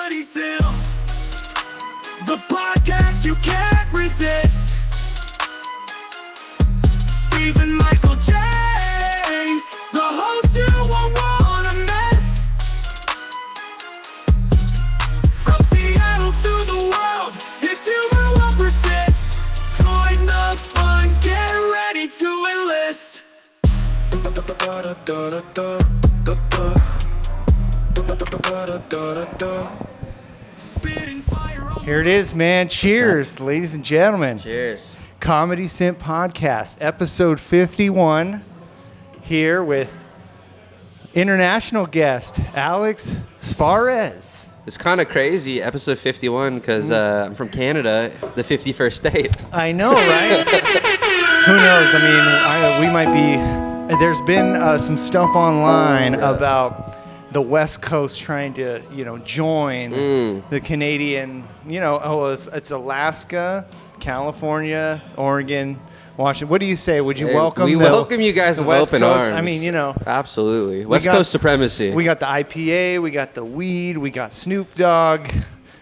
Comedy Sim, the podcast you can't resist. Stephen Michael James, the host you won't wanna miss. From Seattle to the world, his humor will persist. Join the fun, get ready to enlist. Here it is, man. Cheers, ladies and gentlemen. Cheers. Comedy Sim Podcast, episode 51. Here with international guest, Alex Svarez. It's kind of crazy, episode 51, because I'm from Canada, the 51st state. I know, right? Who knows? I mean, we might be... There's been some stuff online about the West Coast trying to, join the Canadian, it's Alaska, California, Oregon, Washington. What do you say? Would you welcome We welcome you guys with West open Coast? arms. I mean, Absolutely. West Coast supremacy. We got the IPA, we got the weed, we got Snoop Dogg,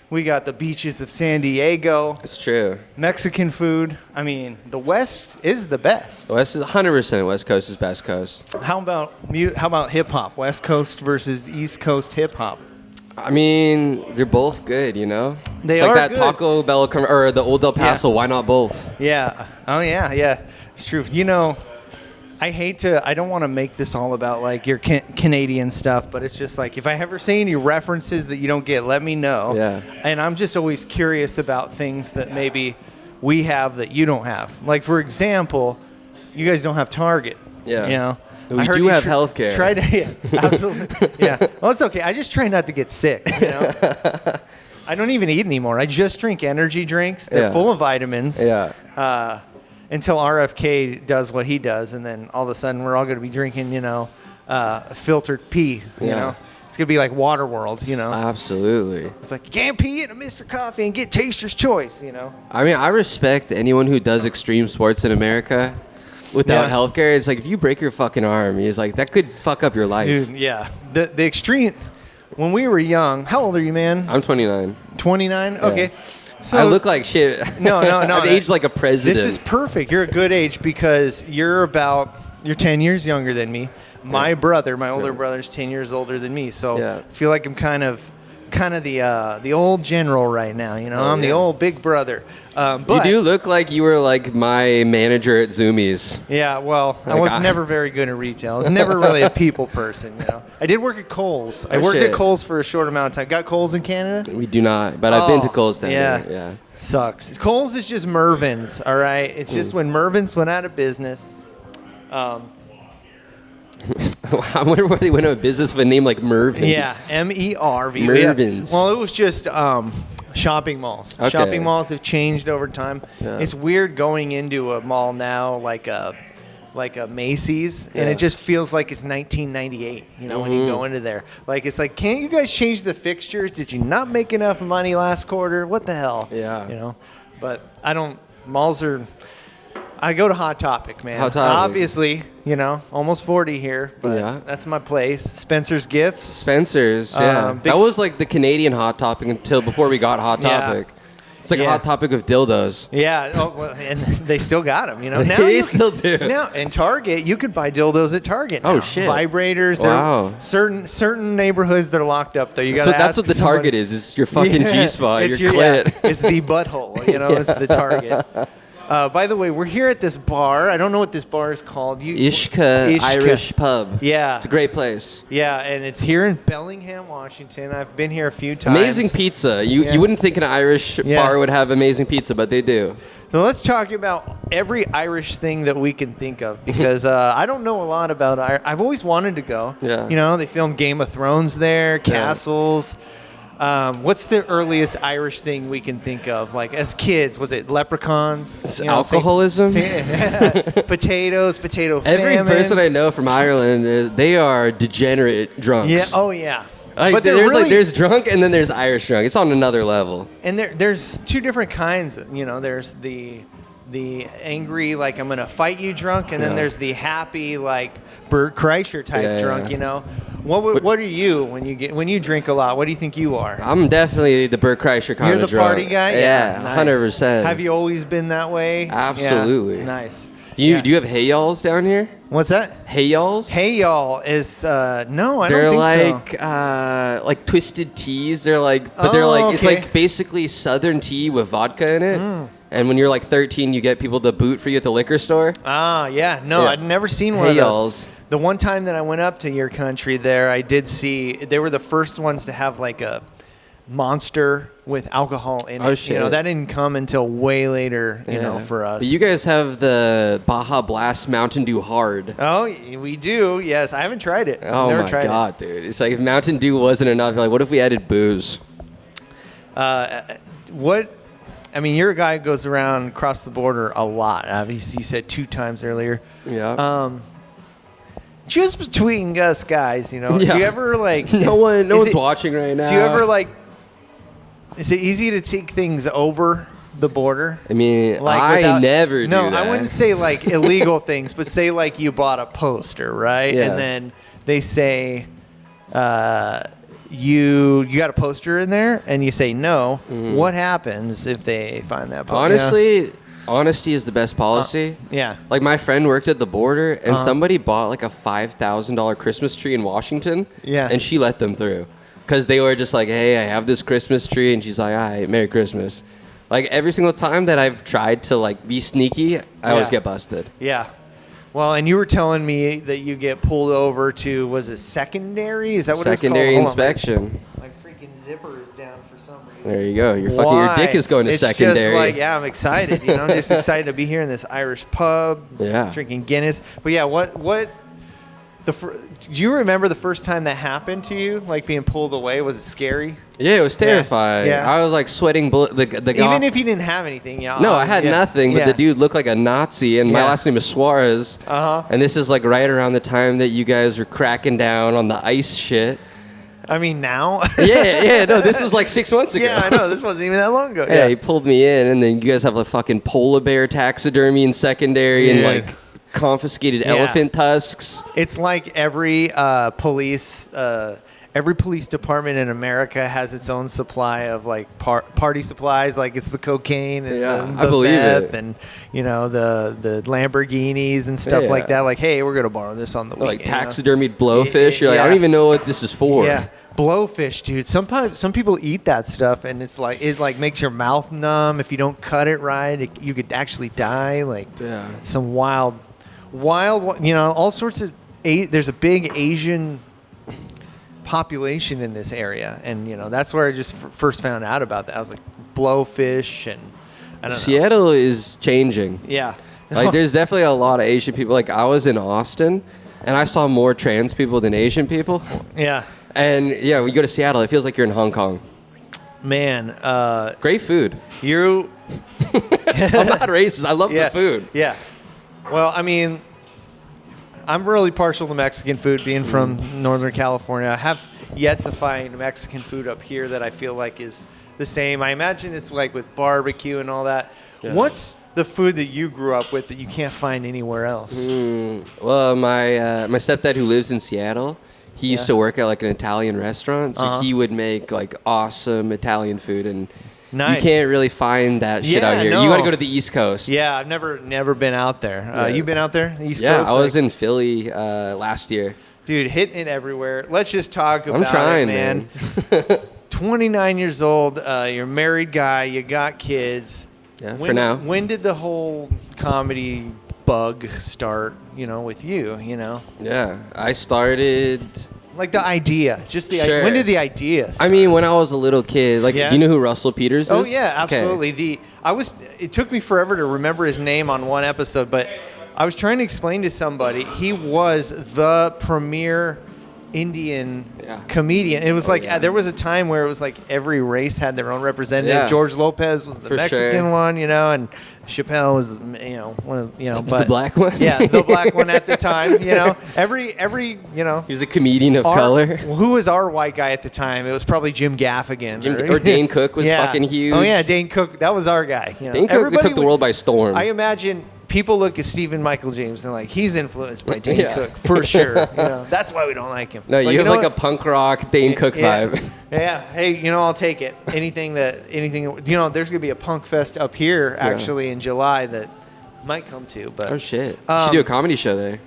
we got the beaches of San Diego. It's true. Mexican food. I mean, the West is the best. The West is 100% West Coast is best coast. How about hip hop? West Coast versus East Coast hip hop. I mean, they're both good, They it's like are that good. Taco Bell or the old El Paso. Yeah. Why not both? Yeah. Oh yeah. It's true. I don't want to make this all about like your Canadian stuff, but it's just like if I ever say any references that you don't get, let me know. Yeah. And I'm just always curious about things that maybe we have that you don't have. Like for example, you guys don't have Target. Yeah. We I heard do you have healthcare. Absolutely. Yeah. Well, it's okay. I just try not to get sick. I don't even eat anymore. I just drink energy drinks. They're full of vitamins. Yeah. Until RFK does what he does, and then all of a sudden we're all going to be drinking, filtered pee. You know, it's going to be like Waterworld. Absolutely. It's like you can't pee in a Mr. Coffee and get Taster's Choice. I mean, I respect anyone who does extreme sports in America without healthcare. It's like if you break your fucking arm, it's like that could fuck up your life. Dude, yeah. The extreme. When we were young, how old are you, man? I'm 29. 29. Yeah. Okay. So I look like shit. No. I've aged like a president. This is perfect. You're a good age because you're 10 years younger than me. My older brother's 10 years older than me. So I feel like I'm kind of the old general right now. I'm the old big brother. But you do look like you were like my manager at Zoomies. Yeah, well, I was never very good at retail. I was never really a people person. I did work at Kohl's. I worked at Kohl's for a short amount of time. Got Kohl's in Canada? We do not, but I've been to Kohl's down here. Yeah. Sucks. Kohl's is just Mervyn's, all right? It's just when Mervyn's went out of business. I wonder why they went out of business with a name like Mervyn's. Yeah, M-E-R-V. Mervyn's. Yeah. Well, it was just shopping malls. Okay. Shopping malls have changed over time. Yeah. It's weird going into a mall now like a Macy's, and it just feels like it's 1998, when you go into there. Like, it's like, can't you guys change the fixtures? Did you not make enough money last quarter? What the hell? Yeah. But malls are... I go to Hot Topic, man. Hot Topic. Obviously, almost 40 here, but that's my place. Spencer's Gifts. Spencer's, yeah. That was like the Canadian Hot Topic until before we got Hot Topic. It's like a Hot Topic of dildos. Yeah, and they still got them, Now they still do. Now, in Target, you could buy dildos at Target now. Oh, shit. Vibrators. Wow. Certain neighborhoods that are locked up, though. So that's what the Target is your fucking G-spot, your clit. It's the butthole, it's the Target. By the way, we're here at this bar. I don't know what this bar is called. Uisce Irish Pub. Yeah. It's a great place. Yeah, and it's here in Bellingham, Washington. I've been here a few times. Amazing pizza. You wouldn't think an Irish bar would have amazing pizza, but they do. So let's talk about every Irish thing that we can think of because I don't know a lot about Irish. I've always wanted to go. Yeah. They filmed Game of Thrones there, castles. What's the earliest Irish thing we can think of? Like as kids, was it leprechauns? It's alcoholism. Potatoes, potato famine. Every person I know from Ireland, they are degenerate drunks. Yeah. Oh yeah. But there's drunk and then there's Irish drunk. It's on another level. And there's two different kinds. There's the the angry, like I'm gonna fight you drunk, and then Yeah. there's the happy, like Bert Kreischer type Yeah, drunk. yeah. You know, what are you when you drink a lot? What do you think you are? I'm definitely the Bert Kreischer kind You're of the drunk. party guy. Yeah, nice. 100%. Have you always been that way? Absolutely. Yeah, nice. Do you Yeah. do you have hey y'alls down here? What's that? Hey y'alls? Hey y'all is no, I They're don't think like twisted teas. They're like, but they're Oh, like it's okay. like basically Southern tea with vodka in it. And when you're like 13, you get people to boot for you at the liquor store. so. Yeah. No, Yeah. I'd never seen one Hey of those. y'alls. The one time that I went up to your country there, I did see they were the first ones to have like a monster with alcohol in it. Oh, shit. You know, that didn't come until way later, you know, Yeah. for us. But you guys have the Baja Blast Mountain Dew Hard. Oh, we do. Yes, I haven't tried it. Oh Never my tried god, dude! It's like if Mountain Dew wasn't enough, you're like, what if we added booze? What? I mean, you're a guy who goes around across the border a lot. Obviously, you said 2 times earlier. Yeah. Just between us guys, you know, Yeah. do you ever like? no is one's it- watching right now. Do you ever like? Is it easy to take things over the border? I mean, Like I without- never do No, that. I wouldn't say like illegal things, but say like you bought a poster, right? Yeah. And then they say, you got a poster in there, and you say no. What happens if they find that poster? Honestly, honesty is the best policy. Yeah. Like my friend worked at the border, and Uh-huh. somebody bought like a $5,000 Christmas tree in Washington. Yeah. And she let them through, because they were just like, "Hey, I have this Christmas tree," and she's like, "All right, Merry Christmas." Like every single time that I've tried to like be sneaky, I always Yeah. get busted. Yeah. Well, and you were telling me that you get pulled over to, was it secondary? Is that what Secondary it's called? Hold on, inspection. my freaking zipper is down for some reason. There you go. Your dick is going to it's secondary. Just like, yeah, I'm excited. You know, I'm just excited to be here in this Irish pub, Yeah. drinking Guinness. But yeah, do you remember the first time that happened to you? Like being pulled away? Was it scary? Yeah, it was terrifying. Yeah. I was like sweating. The guy. Even if you didn't have anything, yeah. No, I had nothing, but yeah. the dude looked like a Nazi, and my Yeah. last name is Suarez. Uh-huh. And this is like right around the time that you guys were cracking down on the ice shit. I mean, now. Yeah, no, this was like 6 months ago. Yeah, I know. This wasn't even that long ago. Yeah, he pulled me in, and then you guys have like fucking polar bear taxidermy in secondary, and Yeah. like confiscated Yeah. elephant tusks. It's like every police department in America has its own supply of like party supplies. Like it's the cocaine and Yeah, the I believe meth it. and you know the Lamborghinis and stuff Yeah. like that. Like, hey, we're gonna borrow this on the Like weekend. you know? taxidermied blowfish. You're like, I don't Yeah. even know what this is for. Yeah, blowfish, dude. Sometimes some people eat that stuff, and it makes your mouth numb if you don't cut it right. You could actually die. Like Yeah. some wild, you know, all sorts of. There's a big Asian population in this area, and you know that's where I just first found out about that. I was like, blowfish, and I don't know. Seattle is changing. Yeah. Like, there's definitely a lot of Asian people. Like, I was in Austin, and I saw more trans people than Asian people. Yeah. And yeah, when you go to Seattle, it feels like you're in Hong Kong. Man, Great food. you. I'm not racist. I love Yeah. the food. Yeah. Well, I mean, I'm really partial to Mexican food, being from Northern California. I have yet to find Mexican food up here that I feel like is the same. I imagine it's like with barbecue and all that. Yeah. What's the food that you grew up with that you can't find anywhere else? Well, my stepdad, who lives in Seattle, he used to work at like an Italian restaurant, so he would make like awesome Italian food, and Nice. you can't really find that shit Yeah, out here. no. You got to go to the East Coast. Yeah, I've never been out there. Yeah. You been out there, East Yeah, Coast? I was Like, in Philly last year. dude, hitting it everywhere. Let's just talk about I'm trying, it, man. man. 29 years old. You're a married guy. You got kids. Yeah, for now. When did the whole comedy bug start? You know, with you. You know, Yeah, I started. like the idea. Just the Sure. when did the idea start? I mean, when I was a little kid, like, Yeah. do you know who Russell Peters is? Oh yeah, Okay. absolutely. It took me forever to remember his name on one episode, but I was trying to explain to somebody he was the premier Indian Yeah. comedian. It was like yeah. there was a time where it was like every race had their own representative. Yeah. George Lopez was the For Mexican sure. one, and Chappelle was one of but The black one? Yeah, the black one at the time. Every He was a comedian of color. Who was our white guy at the time? It was probably Jim Gaffigan. Or Dane Cook was Yeah. fucking huge. Oh yeah, Dane Cook. That was our guy. Dane Cook Everybody took the world by storm. I imagine people look at Stephen Michael James and like he's influenced by Dane Yeah. Cook for sure. That's why we don't like him. No, But you have know like what? a punk rock Dane Cook vibe. Yeah. Hey, I'll take it. Anything. There's gonna be a punk fest up here actually in July that I might come to. But Oh shit! You should do a comedy show there.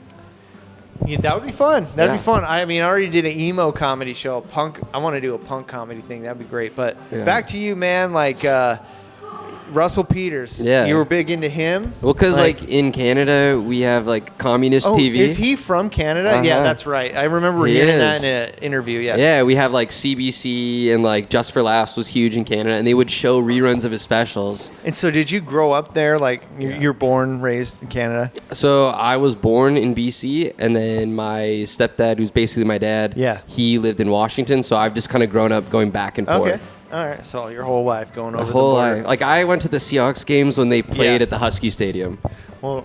yeah, that would be fun. That'd Yeah. be fun. I mean, I already did an emo comedy show. Punk. I want to do a punk comedy thing. That'd be great. But Yeah. back to you, man. Like Russell Peters. Yeah. You were big into him. Well, because like in Canada we have like communist Oh, TV. is he from Canada? Yeah, Uh-huh. that's right. I remember He hearing is. that in an interview. Yeah. Yeah, we have like CBC and like Just for Laughs was huge in Canada, and they would show reruns of his specials. And so, did you grow up there? Like, you're born, raised in Canada? So I was born in BC, and then my stepdad, who's basically my dad, Yeah. he lived in Washington. So I've just kind of grown up going back and forth. Okay. All right. So your whole life going over The whole the border. life. Like I went to the Seahawks games when they played Yeah. at the Husky Stadium. Well,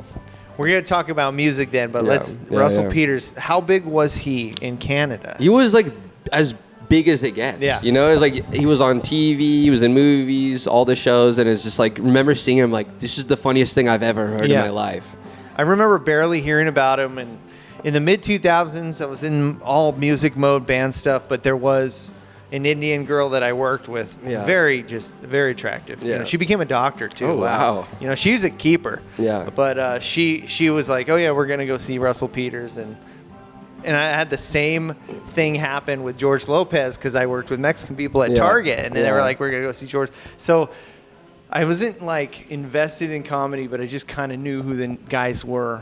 we're gonna talk about music then, but Yeah. let's. Yeah, Russell yeah. Peters. How big was he in Canada? He was like as big as it gets. Yeah. You know, it was like he was on TV, he was in movies, all the shows, and it's just like remember seeing him like this is the funniest thing I've ever heard Yeah. in my life. I remember barely hearing about him, and in the mid 2000s, I was in all music mode, band stuff, but there was an Indian girl that I worked with, Yeah. very attractive. Yeah. She became a doctor too. Oh, wow. She's a keeper. Yeah. But she was like, oh yeah, we're gonna go see Russell Peters, and I had the same thing happen with George Lopez because I worked with Mexican people at Yeah. Target, and they were Yeah. like, we're gonna go see George. So I wasn't like invested in comedy, but I just kind of knew who the guys were.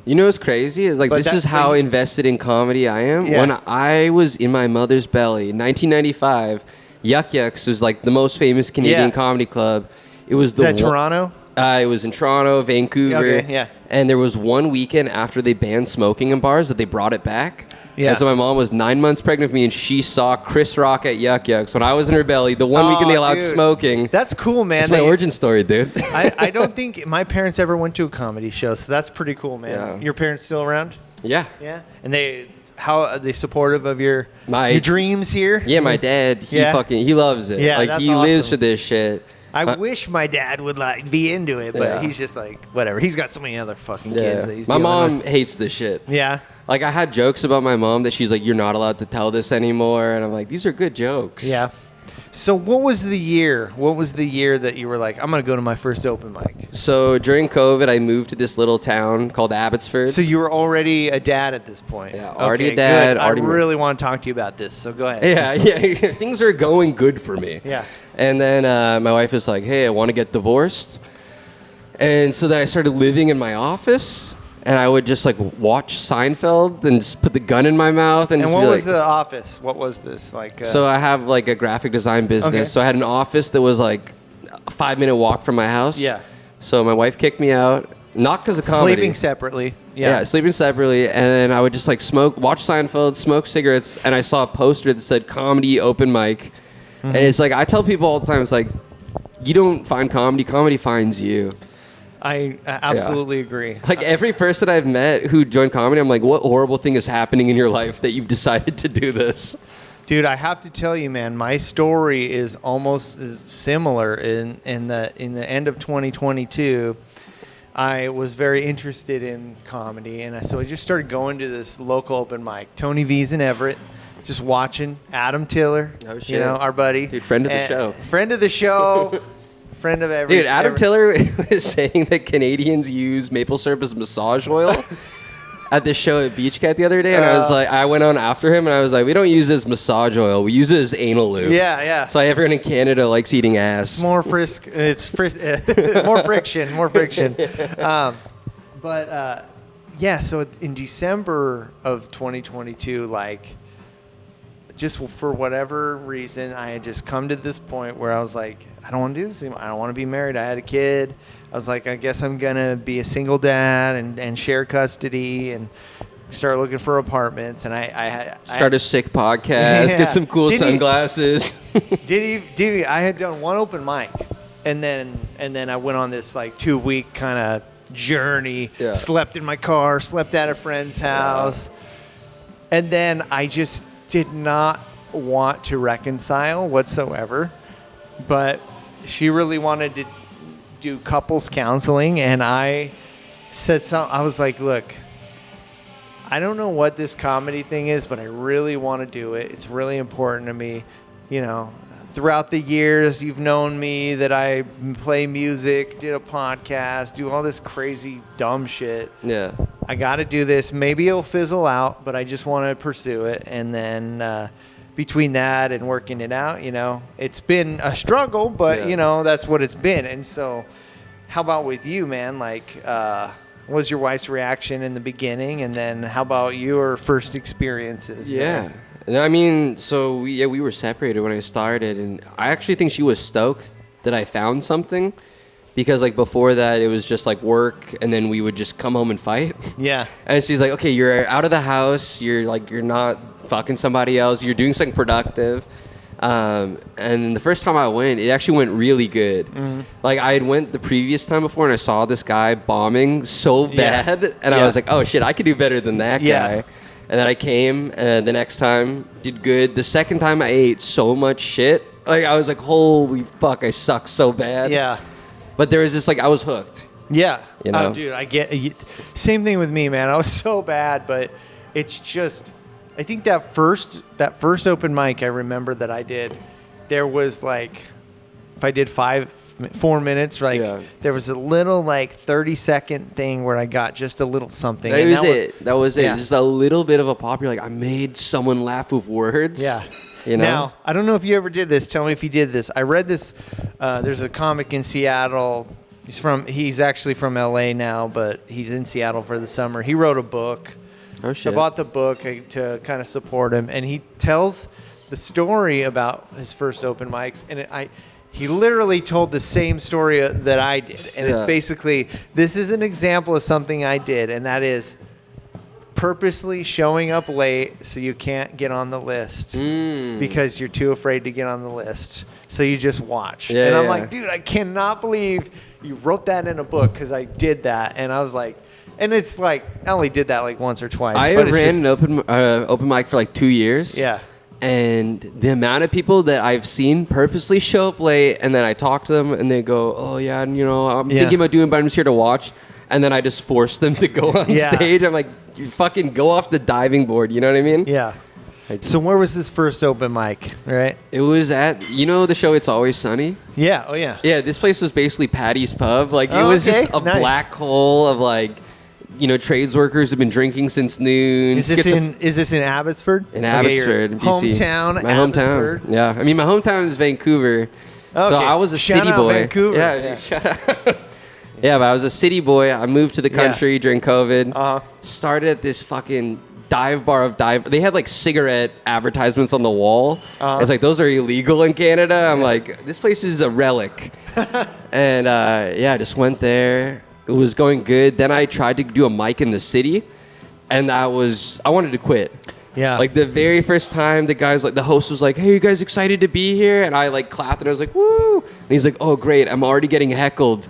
You know what's crazy is like But this that- is how invested in comedy I am. Yeah. When I was in my mother's belly in 1995, Yuck Yucks was like the most famous Canadian Yeah. comedy club. It was Is the that one- Toronto? It was in Toronto, Vancouver. Okay, yeah. And there was one weekend after they banned smoking in bars that they brought it back. Yeah. And so my mom was 9 months pregnant with me, and she saw Chris Rock at Yuck Yucks when I was in her belly. The one weekend they allowed dude. smoking. That's cool, man. That's my origin story, dude. I don't think my parents ever went to a comedy show, so that's pretty cool, man. Yeah. Your parents still around? Yeah. Yeah. And how are they supportive of your My- dreams here? Yeah, my dad, Yeah. he loves it. Yeah, like that's he lives awesome. for this shit. I wish my dad would like be into it, but Yeah. he's just like whatever. He's got so many other fucking kids that he's My dealing mom with. hates this shit. Yeah. Like I had jokes about my mom that she's like, you're not allowed to tell this anymore, and I'm like, these are good jokes. Yeah. So what was the year? What was the year that you were like, I'm gonna go to my first open mic? So during COVID, I moved to this little town called Abbotsford. So you were already a dad at this point. Yeah, already a dad, Good. already I really want to talk to you about this. So go ahead. yeah, things are going good for me. Yeah. And then my wife was like, hey, I want to get divorced. And so then I started living in my office, and I would just like watch Seinfeld and just put the gun in my mouth and And just what be was like, the office? What was this like? So I have like a graphic design business. Okay. So I had an office that was like a 5-minute walk from my house. Yeah. So my wife kicked me out, not because of comedy. sleeping separately. Yeah, sleeping separately, and then I would just like watch Seinfeld, smoke cigarettes, and I saw a poster that said comedy open mic, and it's like I tell people all the time, it's like you don't find comedy finds you. I absolutely agree. Like every person I've met who joined comedy, I'm like, what horrible thing is happening in your life that you've decided to do this? Dude, I have to tell you, man, my story is almost similar. In the end of 2022, I was very interested in comedy, and so I just started going to this local open mic. Tony V's in Everett, just watching Adam Tiller, Oh, shit. you know, our buddy, Dude, friend of the show. friend of the show, friend of every. Dude, Adam Tiller was saying that Canadians use maple syrup as massage oil at the show at Beach Cat the other day, and I was like, I went on after him, and I was like, we don't use it as massage oil, we use it as anal lube. Yeah, yeah. That's why everyone in Canada likes eating ass. More more friction, more friction. Yeah. So in December of 2022, like, just for whatever reason, I had just come to this point where I was like, I don't want to do this anymore. I don't want to be married. I had a kid. I was like, I guess I'm gonna be a single dad and share custody. And start looking for apartments, and I Start a sick podcast. Yeah. Get some cool Didn't he- sunglasses. I had done one open mic, and then I went on this like 2-week kind of journey. Yeah. Slept in my car, slept at a friend's house, and then I just did not want to reconcile whatsoever. But she really wanted to do couples counseling, and I said something. I was like, look, I don't know what this comedy thing is, but I really want to do it. It's really important to me. You know, throughout the years, you've known me that I play music, did a podcast, do all this crazy dumb shit. Yeah. I got to do this. Maybe it'll fizzle out, but I just want to pursue it. And then between that and working it out, you know, it's been a struggle, but, you know, that's what it's been. And so how about with you, man? Like, what was your wife's reaction in the beginning? And then how about your first experiences? Yeah. And I mean, so we were separated when I started, and I actually think she was stoked that I found something, because like before that it was just like work, and then we would just come home and fight. Yeah. And she's like, okay, you're out of the house, you're not fucking somebody else, you're doing something productive. And the first time I went, it actually went really good. Mm-hmm. Like I had went the previous time before, and I saw this guy bombing so bad, and I was like, oh shit, I could do better than that guy. And then I came, and the next time did good. The second time I ate so much shit, like I was like, holy fuck, I suck so bad. Yeah. But there was this like, I was hooked. Yeah. You know? Oh, dude, I get same thing with me, man. I was so bad, but it's just, I think that first open mic I remember that I did, there was like, if I did 4 minutes, like there was a little like 30-second thing where I got just a little something. That was it. Yeah. Just a little bit of a pop. You're like, I made someone laugh with words. Yeah. You know? Now, I don't know if you ever did this. Tell me if you did this. I read this. There's a comic in Seattle. He's actually from LA now, but he's in Seattle for the summer. He wrote a book. Oh shit. I bought the book to kind of support him, and he tells the story about his first open mics, and he literally told the same story that I did, and it's basically, this is an example of something I did, and that is purposely showing up late so you can't get on the list because you're too afraid to get on the list. So you just watch. And I'm like, dude, I cannot believe you wrote that in a book, because I did that. And I was like, and it's like, I only did that like once or twice. I ran an open mic for like 2 years. Yeah. And the amount of people that I've seen purposely show up late, and then I talk to them, and they go, oh yeah, and, you know, I'm thinking about doing it, but I'm just here to watch. And then I just force them to go on stage. I'm like, you fucking go off the diving board. You know what I mean? Yeah. So where was this first open mic, right? It was at, you know, the show It's Always Sunny? Yeah. Oh, yeah. Yeah, this place was basically Patty's Pub. Like, it was just a black hole of, like, you know, trades workers have been drinking since noon. Is this in Abbotsford? In Abbotsford, BC. Hometown, my Abbotsford. hometown. Yeah. I mean, my hometown is Vancouver. Okay. So I was a Shout city out boy. Vancouver. Yeah. Shout out. Yeah, but I was a city boy. I moved to the country during COVID. Started at this fucking dive bar of dive. They had like cigarette advertisements on the wall. It's like, those are illegal in Canada. I'm like, this place is a relic. And I just went there. It was going good. Then I tried to do a mic in the city, and I wanted to quit. Yeah. Like the very first time, the host was like, hey, you guys excited to be here? And I like clapped, and I was like, woo. And he's like, oh, great. I'm already getting heckled.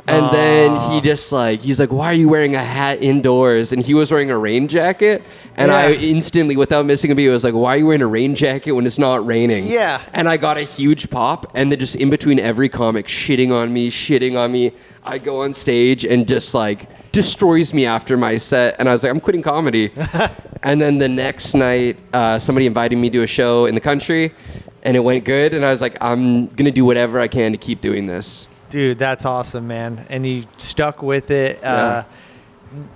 And then he's like, why are you wearing a hat indoors? And he was wearing a rain jacket. And I instantly, without missing a beat, was like, why are you wearing a rain jacket when it's not raining? Yeah. And I got a huge pop. And then just in between every comic shitting on me, I go on stage and just like destroys me after my set. And I was like, I'm quitting comedy. And then the next night, somebody invited me to a show in the country. And it went good. And I was like, I'm going to do whatever I can to keep doing this. Dude, that's awesome, man. And you stuck with it.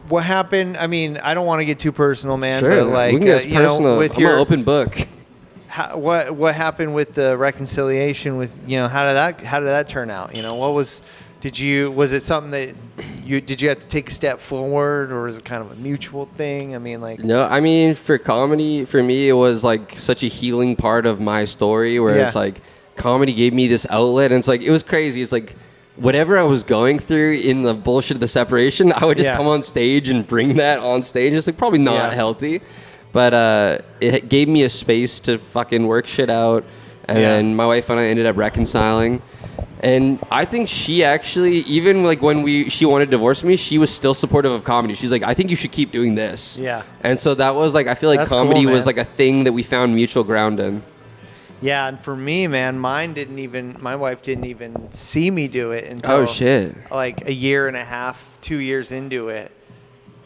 What happened? I mean, I don't want to get too personal, man. Sure, but like, we can get personal. with I'm an open book. What happened with the reconciliation? With how did that turn out? Was it something that did you have to take a step forward, or was it kind of a mutual thing? I mean, like, no, I mean, for comedy, for me, it was like such a healing part of my story, where it's like comedy gave me this outlet, and it's like, it was crazy. It's like whatever I was going through in the bullshit of the separation, I would just come on stage and bring that on stage. It's like probably not healthy, but it gave me a space to fucking work shit out. And then my wife and I ended up reconciling. And I think she actually, even like when she wanted to divorce me, she was still supportive of comedy. She's like, I think you should keep doing this. Yeah. And so that was like, I feel like comedy was like a thing that we found mutual ground in. Yeah, and for me, man, my wife didn't even see me do it until like a year and a half, 2 years into it.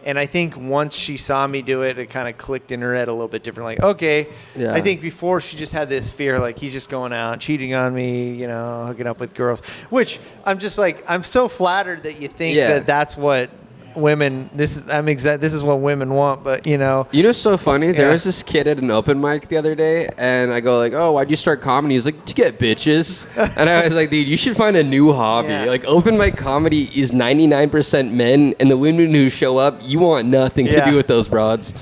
And I think once she saw me do it, it kind of clicked in her head a little bit different. Like, okay. Yeah. I think before she just had this fear, like, he's just going out, cheating on me, you know, hooking up with girls. Which I'm just like, I'm so flattered that you think that that's what women, this is what women want, but you know. You know what's so funny? There was this kid at an open mic the other day, and I go like, oh, why'd you start comedy? He's like, to get bitches. And I was like, dude, you should find a new hobby. Yeah. Like, open mic comedy is 99% men, and the women who show up, you want nothing to do with those broads.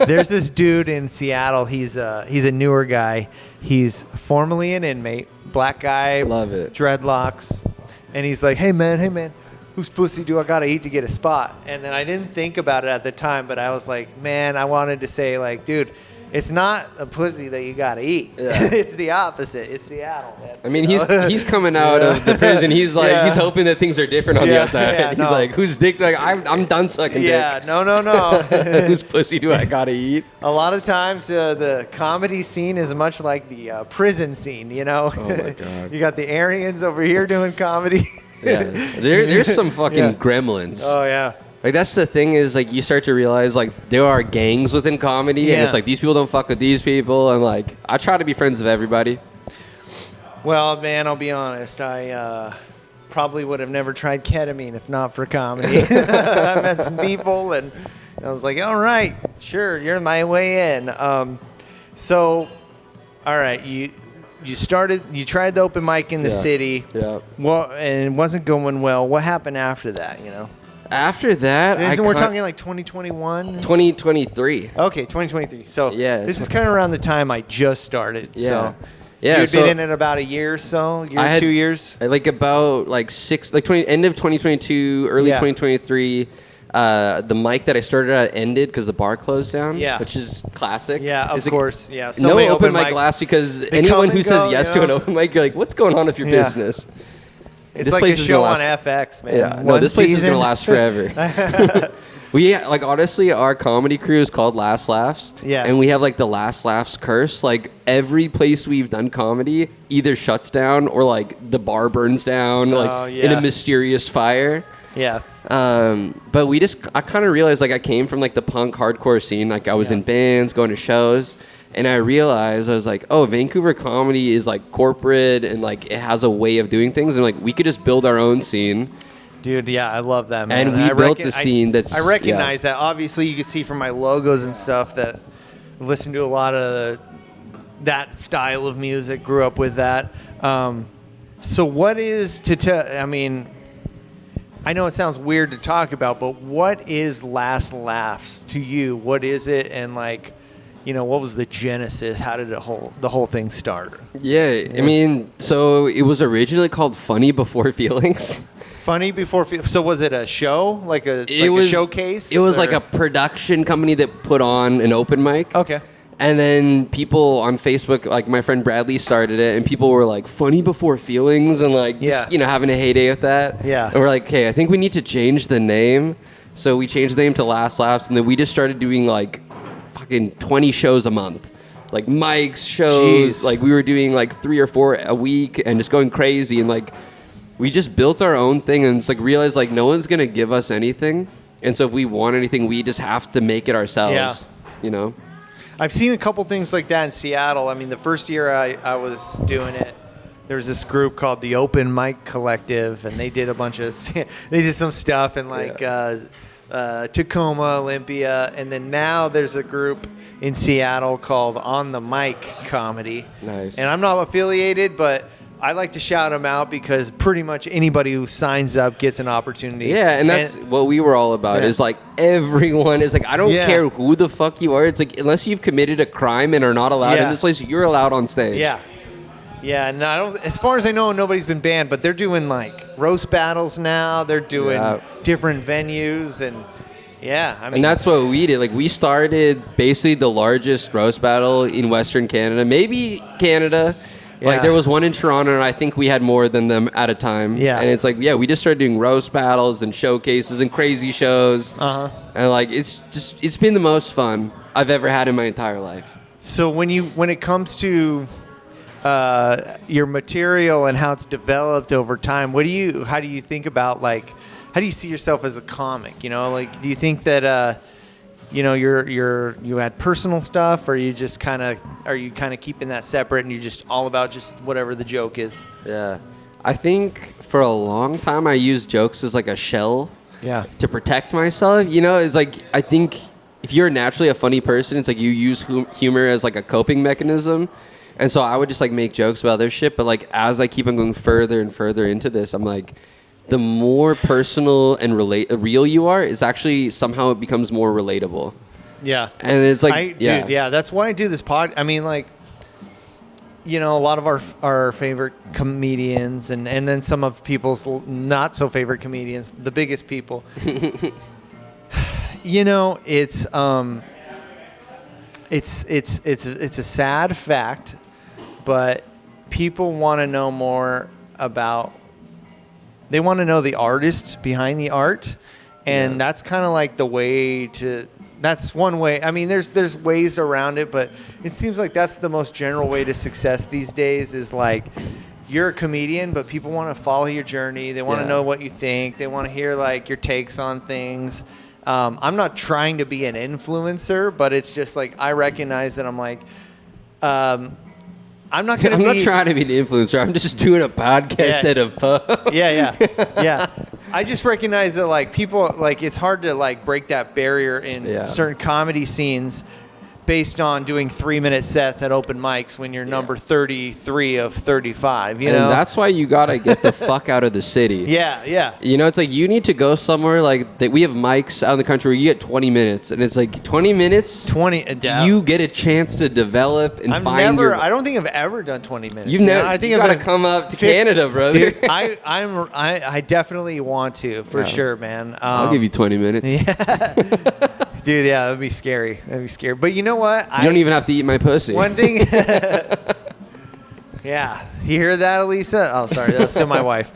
There's this dude in Seattle. He's a newer guy. He's formerly an inmate, black guy. Love it. Dreadlocks. And he's like, hey man, whose pussy do I gotta eat to get a spot? And then I didn't think about it at the time, but I was like, man, I wanted to say, like, dude, it's not a pussy that you gotta eat. Yeah. It's the opposite. It's Seattle, man. I mean, he's coming out of the prison. He's like, he's hoping that things are different on the outside. Yeah, he's like, whose dick do I'm done sucking dick. Yeah, no. Whose pussy do I gotta eat? A lot of times the comedy scene is much like the prison scene, you know? Oh, my God. You got the Aryans over here doing comedy. Yeah, there's some fucking gremlins. Oh, yeah. Like, that's the thing is, like, you start to realize, like, there are gangs within comedy, and it's like, these people don't fuck with these people, and, like, I try to be friends with everybody. Well, man, I'll be honest. I probably would have never tried ketamine if not for comedy. I met some people, and I was like, all right, sure, you're my way in. So, all right, you tried the open mic in the city. Yeah. Well, and it wasn't going well. What happened after that, you know? After that, we're talking like 2021? 2023. Okay, 2023. So this is kind of around the time I just started. Yeah. So you'd been in it about a year or so? 2 years? Like about like end of 2022, early 2023. The mic that I started at ended because the bar closed down, which is classic. Yeah, of course. Yeah. So no open mic lasts because anyone who says yes to an open mic, you're like, what's going on with your business? It's this like place a show on FX, man. Yeah. No, this place is going to last forever. Like, honestly, our comedy crew is called Last Laffs. Yeah. And we have, like, the Last Laffs curse. Like, every place we've done comedy either shuts down or, like, the bar burns down, in a mysterious fire. Yeah. But I kind of realized, like, I came from, like, the punk hardcore scene. Like, I was in bands, going to shows. And I realized, I was like, oh, Vancouver comedy is, like, corporate and, like, it has a way of doing things. And, like, we could just build our own scene. Dude, yeah, I love that, man. And we built the scene that's... I recognize that. Obviously, you can see from my logos and stuff that I listen to a lot of that style of music, grew up with that. So what is I mean, I know it sounds weird to talk about, but what is Last Laffs to you? What is it? And, like... You know, what was the genesis? How did the whole thing start? Yeah, I mean, so it was originally called Funny Before Feelings. Funny Before Feelings. So was it a show, like a showcase? It was like a production company that put on an open mic. Okay. And then people on Facebook, like my friend Bradley started it, and people were like, Funny Before Feelings, and like, just, having a heyday with that. Yeah. And we're like, hey, I think we need to change the name. So we changed the name to Last Laffs, and then we just started doing like fucking 20 shows a month, like mics, shows. Jeez. Like we were doing like 3 or 4 a week and just going crazy. And like we just built our own thing and it's like realized like no one's gonna give us anything, and so if we want anything, we just have to make it ourselves. You know, I've seen a couple things like that in Seattle. I mean, the first year I was doing it, there was this group called the Open Mic Collective, and they did a bunch of they did some stuff in like Tacoma, Olympia, and then now there's a group in Seattle called On the Mic Comedy. Nice. And I'm not affiliated, but I like to shout them out because pretty much anybody who signs up gets an opportunity. Yeah, and that's what we were all about. Is like everyone is like, I don't care who the fuck you are. It's like unless you've committed a crime and are not allowed in this place, you're allowed on stage. Yeah. Yeah, no, I don't. As far as I know, nobody's been banned, but they're doing like roast battles now. They're doing different venues, and yeah, I mean, And that's what we did. Like, we started basically the largest roast battle in Western Canada, maybe Canada. Like, Yeah. there was one in Toronto, and I think we had more than them at a time. Yeah. And it's like, yeah, we just started doing roast battles and showcases and crazy shows. And like, it's been the most fun I've ever had in my entire life. So when it comes to your material and how it's developed over time, how do you think about, like, how do you see yourself as a comic? You know, like, do you think that you know, you had personal stuff, or are you kind of keeping that separate and you're just all about just whatever the joke is? Yeah. I think for a long time I used jokes as like a shell to protect myself. You know, it's like, I think if you're naturally a funny person, it's like you use humor as like a coping mechanism. And so I would just like make jokes about their shit. But like, as I keep on going further and further into this, I'm like, the more personal and real you are, is actually somehow it becomes more relatable. Yeah. And it's like, dude, that's why I do this pod. I mean, like, you know, a lot of our favorite comedians and then some of people's not so favorite comedians, the biggest people. You know, it's a sad fact, but people want to know more about. They want to know the artist behind the art, and that's kind of like the way to. That's one way. I mean, there's ways around it, but it seems like that's the most general way to success these days. Is like, you're a comedian, but people want to follow your journey. They want to know what you think. They want to hear like your takes on things. I'm not trying to be an influencer, but it's just like I recognize that I'm like. I'm not trying to be an influencer. I'm just doing a podcast at a pub. Yeah. I just recognize that, like, people, like, it's hard to, like, break that barrier in certain comedy scenes based on doing 3-minute sets at open mics when you're number 33 of 35, you know? And that's why you gotta get the fuck out of the city. Yeah. You know, it's like you need to go somewhere like that. We have mics out in the country where you get 20 minutes, and it's like 20 minutes. You get a chance to develop and I don't think I've ever done 20 minutes. You've never. I think you gotta come up to Canada, brother. Dude, I definitely want to for sure, man. I'll give you 20 minutes. Yeah. Dude, yeah, that'd be scary. But you know what? You don't even have to eat my pussy. One thing. Yeah. You hear that, Elisa? Oh, sorry. That's to my wife.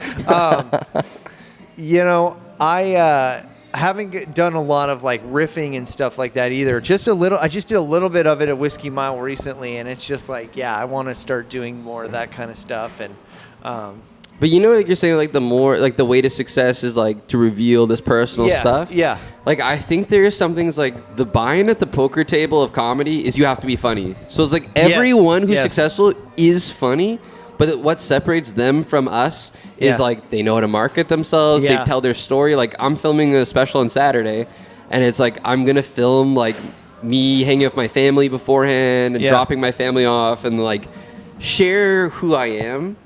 You know, I haven't done a lot of like riffing and stuff like that either. Just a little. I just did a little bit of it at Whiskey Mile recently, and it's just like, yeah, I want to start doing more of that kind of stuff. And but you know what you're saying, like the more, like the way to success is like to reveal this personal stuff. Yeah. Like, I think there is some things like the buy-in at the poker table of comedy is you have to be funny. So it's like everyone who's successful is funny, but what separates them from us is like they know how to market themselves. They tell their story. Like, I'm filming a special on Saturday, and it's like I'm going to film like me hanging with my family beforehand and dropping my family off and like share who I am.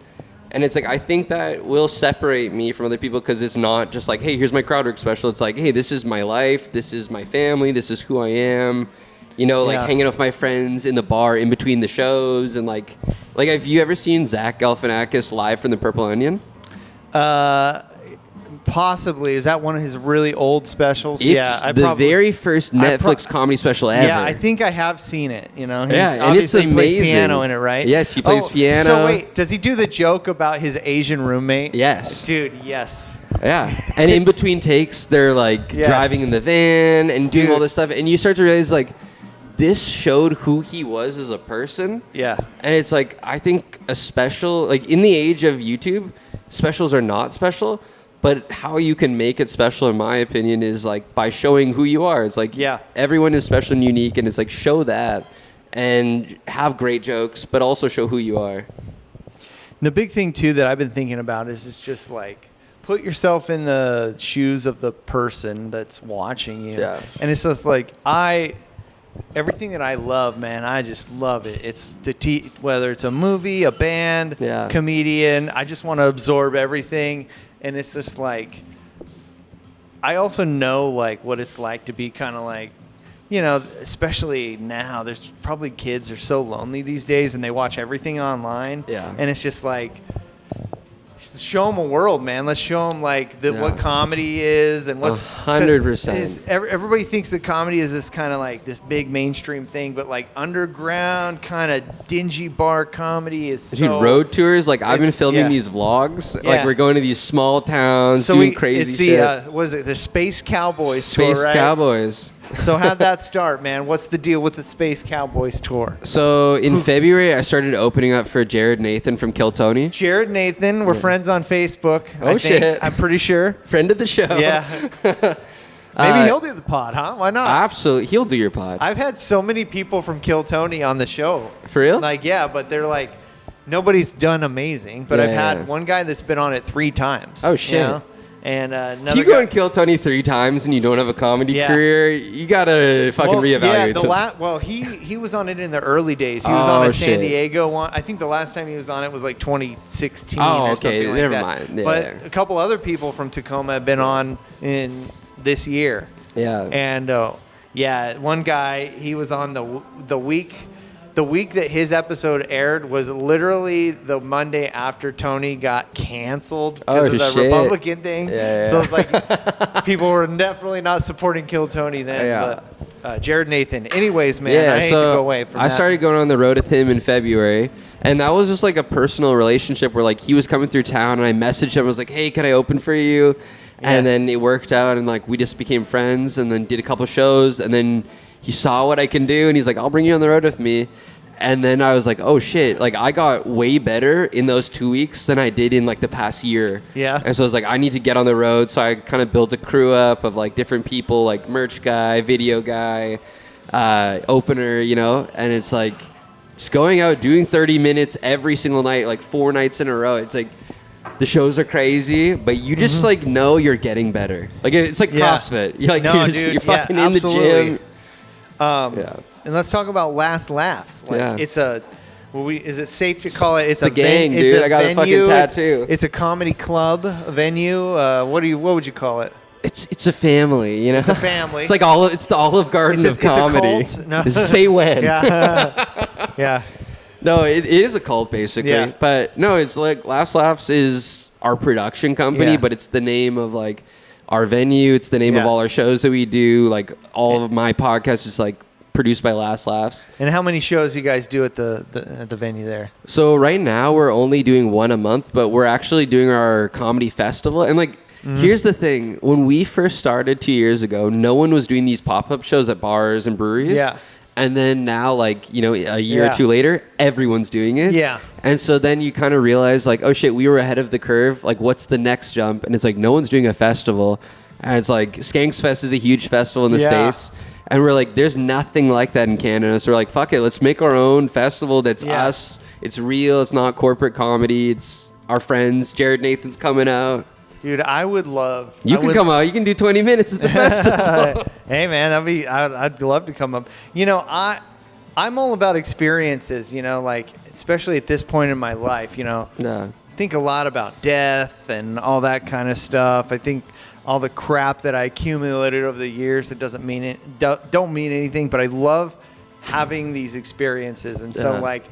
And it's like, I think that will separate me from other people because it's not just like, hey, here's my crowd work special. It's like, hey, this is my life. This is my family. This is who I am. You know, like hanging out with my friends in the bar in between the shows. And like have you ever seen Zach Galifianakis live from the Purple Onion? Possibly. Is that one of his really old specials? It's the very first Netflix comedy special ever. Yeah, I think I have seen it. You know, and it's amazing. Plays piano in it, right? Yes, he plays piano. So wait, does he do the joke about his Asian roommate? Yes, dude. Yes. Yeah, and in between takes, they're like driving in the van and doing all this stuff, and you start to realize like this showed who he was as a person. Yeah, and it's like I think a special, like in the age of YouTube, specials are not special. But how you can make it special, in my opinion, is like by showing who you are. It's like everyone is special and unique, and it's like show that and have great jokes, but also show who you are. The big thing too that I've been thinking about is it's just like put yourself in the shoes of the person that's watching you. Yeah. And it's just like everything that I love, man, I just love it. It's whether it's a movie, a band, comedian, I just want to absorb everything. And it's just like, I also know like what it's like to be kind of like you know, especially now, there's probably kids are so lonely these days and they watch everything online. Yeah. And it's just like, show them a world, man. Let's show them like what comedy is and what's 100%. Everybody thinks that comedy is this kind of like this big mainstream thing, but like underground kind of dingy bar comedy is Dude, road tours. Like I've been filming these vlogs. Yeah. Like we're going to these small towns, doing crazy shit. It's the was it the Space Cowboys Space tour, right? Cowboys. So how'd that start, man? What's the deal with the Space Cowboys tour? So in February, I started opening up for Jared Nathan from Kill Tony. Jared Nathan, we're friends on Facebook. Oh, shit. I'm pretty sure. Friend of the show. Yeah. Maybe he'll do the pod, huh? Why not? Absolutely. He'll do your pod. I've had so many people from Kill Tony on the show. For real? Like, yeah, but they're like, nobody's done amazing. But I've had one guy that's been on it 3 times. Oh, shit. You know? And if you go and Kill Tony 3 times and you don't have a comedy career, you gotta fucking reevaluate. Yeah, he was on it in the early days. He was on a San Diego one. I think the last time he was on it was like 2016 or something like never that. mind. Yeah, but a couple other people from Tacoma have been on in this year. Yeah. And one guy, he was on the week that his episode aired was literally the Monday after Tony got canceled because of the Republican thing. Yeah. So it's like people were definitely not supporting Kill Tony then. Yeah. But Jared Nathan. Anyways, man, I hate to go away from that. I started going on the road with him in February, and that was just like a personal relationship where like he was coming through town, and I messaged him. I was like, hey, can I open for you? And then it worked out, and like we just became friends, and then did a couple shows, and then he saw what I can do, and he's like, I'll bring you on the road with me. And then I was like, oh shit, like I got way better in those 2 weeks than I did in like the past year. Yeah. And so I was like, I need to get on the road. So I kind of built a crew up of like different people, like merch guy, video guy, opener, you know, and it's like just going out, doing 30 minutes every single night, like 4 nights in a row. It's like, the shows are crazy, but you just like know you're getting better. Like it's like CrossFit. You're like, you're fucking in the gym. And let's talk about Last Laffs. Like it's a, is it safe to call it? It's the gang, dude. I got a fucking tattoo. It's a comedy club, a venue. What would you call it? It's a family, you know. It's a family. It's like it's the Olive Garden of comedy. It's a cult. No. Say when. Yeah. Yeah. No, it is a cult basically. Yeah. But no, it's like Last Laffs is our production company, but it's the name of like our venue. It's the name of all our shows that we do. Like all of my podcasts is like produced by Last Laffs. And how many shows you guys do at the venue there? So right now we're only doing 1 a month, but we're actually doing our comedy festival. And like, here's the thing. When we first started 2 years ago, no one was doing these pop-up shows at bars and breweries. Yeah. And then now, like, you know, a year or two later, everyone's doing it. Yeah. And so then you kind of realize, like, oh, shit, we were ahead of the curve. Like, what's the next jump? And it's like, no one's doing a festival. And it's like, Skanks Fest is a huge festival in the States. And we're like, there's nothing like that in Canada. So we're like, fuck it. Let's make our own festival that's us. It's real. It's not corporate comedy. It's our friends. Jared Nathan's coming out. Dude, I would love. You can come out. You can do 20 minutes at the festival. Hey, man, I'd love to come up. You know, I'm all about experiences. You know, like especially at this point in my life. You know, I think a lot about death and all that kind of stuff. I think all the crap that I accumulated over the years that don't mean anything. But I love having these experiences, and so like.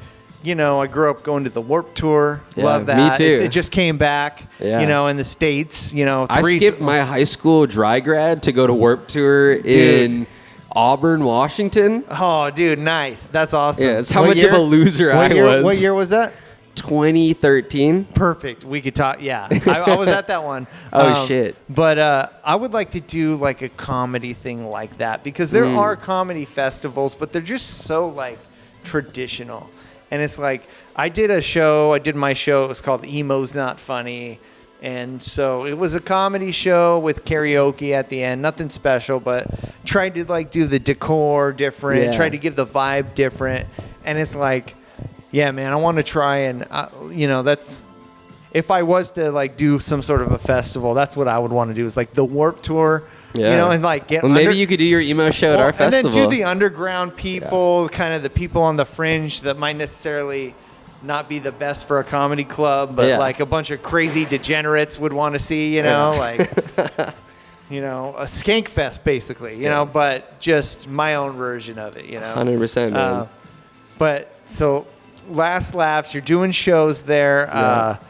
You know, I grew up going to the Warped Tour. Love that. Me too. It just came back, you know, in the States. You know, I skipped my high school dry grad to go to Warped Tour in Auburn, Washington. Oh, dude, nice. That's awesome. Yeah, that's how much of a loser I was. What year was that? 2013. Perfect. We could talk. Yeah, I was at that one. Shit. But I would like to do like a comedy thing like that because there are comedy festivals, but they're just so like traditional. And it's like, I did my show, it was called Emo's Not Funny. And so it was a comedy show with karaoke at the end, nothing special, but tried to like do the decor different, tried to give the vibe different. And it's like, yeah, man, I want to try and, you know, if I was to like do some sort of a festival, that's what I would want to do is like the Warped Tour. Yeah. You know, and like maybe you could do your emo show at our festival. And then do the underground people, kind of the people on the fringe that might necessarily not be the best for a comedy club, but like a bunch of crazy degenerates would want to see, you know, like. you know, a skank fest basically, you know, but just my own version of it, you know. 100%, man. But so Last Laffs, you're doing shows there.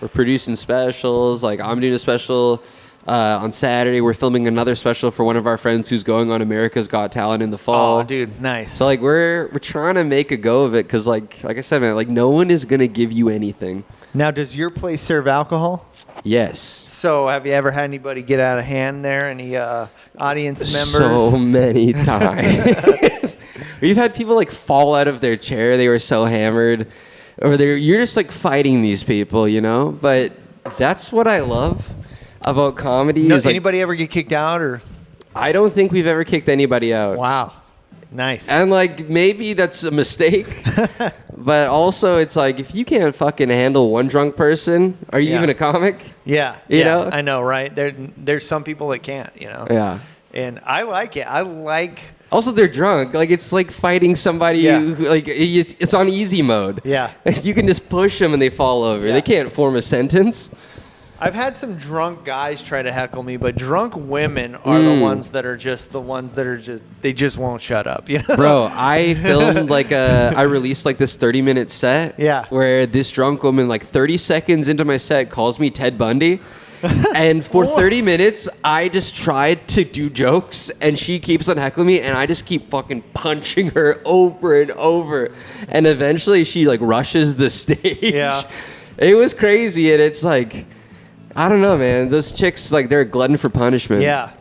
We're producing specials. Like I'm doing a special on Saturday. We're filming another special for one of our friends who's going on America's Got Talent in the fall. Oh, dude, nice. So like we're trying to make a go of it because like I said, man, like no one is gonna give you anything. Now, does your place serve alcohol? Yes. So have you ever had anybody get out of hand there? Any audience members? So many times. We've had people like fall out of their chair. They were so hammered. Or you're just like fighting these people, you know? But that's what I love about comedy. No, is like, anybody ever get kicked out or? I don't think we've ever kicked anybody out. Wow. Nice. And like maybe that's a mistake. But also it's like if you can't fucking handle one drunk person, are you even a comic? Yeah. You know? I know, right? There's some people that can't, you know? Yeah. And I like it. I like... Also, they're drunk. Like, it's like fighting somebody who, like, it's on easy mode. Yeah. You can just push them and they fall over. Yeah. They can't form a sentence. I've had some drunk guys try to heckle me, but drunk women are the ones that are just they just won't shut up, you know? Bro, I filmed I released like this 30-minute set. Yeah. Where this drunk woman, like 30 seconds into my set, calls me Ted Bundy. And for 30 minutes, I just tried to do jokes, and she keeps on heckling me, and I just keep fucking punching her over and over. And eventually, she like rushes the stage. Yeah. It was crazy, and it's like, I don't know, man. Those chicks, like, they're a glutton for punishment. Yeah.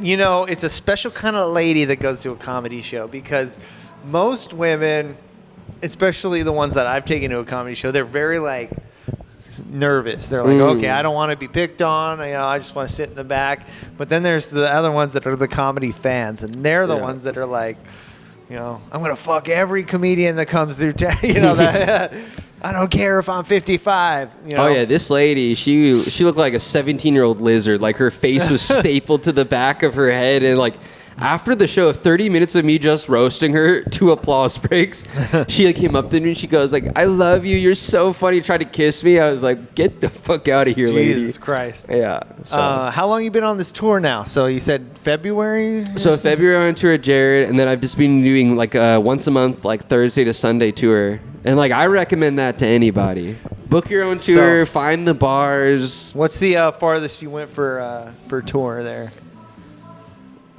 You know, it's a special kind of lady that goes to a comedy show because most women, especially the ones that I've taken to a comedy show, they're very like nervous. They're like, okay, I don't want to be picked on. You know, I just want to sit in the back. But then there's the other ones that are the comedy fans, and they're the ones that are like, you know, I'm gonna fuck every comedian that comes through town. You know, that, I don't care if I'm 55. You know? Oh yeah, this lady, she looked like a 17-year-old lizard. Like her face was stapled to the back of her head, and like. After the show, 30 minutes of me just roasting her, 2 applause breaks. She like came up to me and she goes like, "I love you. You're so funny." Tried to kiss me. I was like, "Get the fuck out of here, lady." Jesus Christ. Yeah. So. How long you been on this tour now? So you said February? So February I went to Jared, and then I've just been doing like once a month, like Thursday to Sunday tour. And like I recommend that to anybody. Book your own tour. Find the bars. What's the farthest you went for tour there?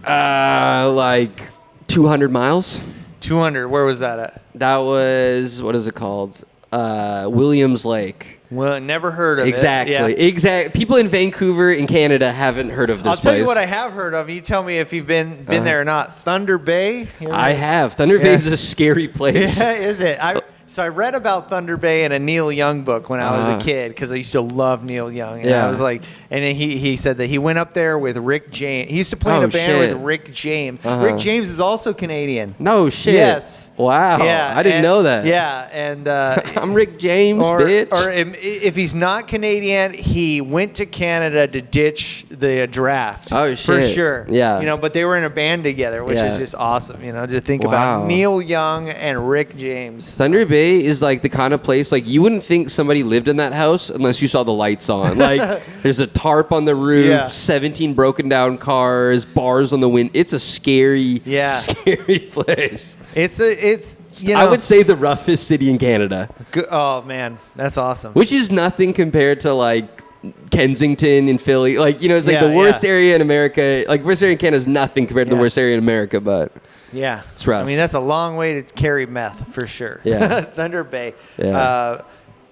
Like 200 miles. 200. Where was that at? That was, what is it called? Williams Lake. Well, never heard of Exactly. it. Yeah. Exactly. People in Vancouver in Canada haven't heard of this I'll tell place. you what I have heard of. You tell me if you've been there or not. Thunder Bay. I have. Thunder Bay is a scary place. Yeah, is it? So I read about Thunder Bay in a Neil Young book when I was a kid because I used to love Neil Young. And I was like, and then he said that he went up there with Rick James. He used to play in a band with Rick James. Rick James is also Canadian. No shit. Yes. Wow. Yeah. I didn't know that. Yeah. And I'm Rick James, bitch. Or if he's not Canadian, he went to Canada to ditch the draft. Oh, shit. For sure. Yeah. You know, but they were in a band together, which is just awesome. You know, to think about Neil Young and Rick James. Thunder Bay is like the kind of place like you wouldn't think somebody lived in that house unless you saw the lights on. Like there's a tarp on the roof, 17 broken down cars, bars on the wind. It's a scary, scary place. It's you know, I would say the roughest city in Canada. Oh man, that's awesome. Which is nothing compared to like Kensington in Philly. Like, you know, it's like the worst area in America. Like worst area in Canada is nothing compared to the worst area in America, but yeah, it's rough. I mean, that's a long way to carry meth for sure. Yeah. Thunder Bay. Yeah.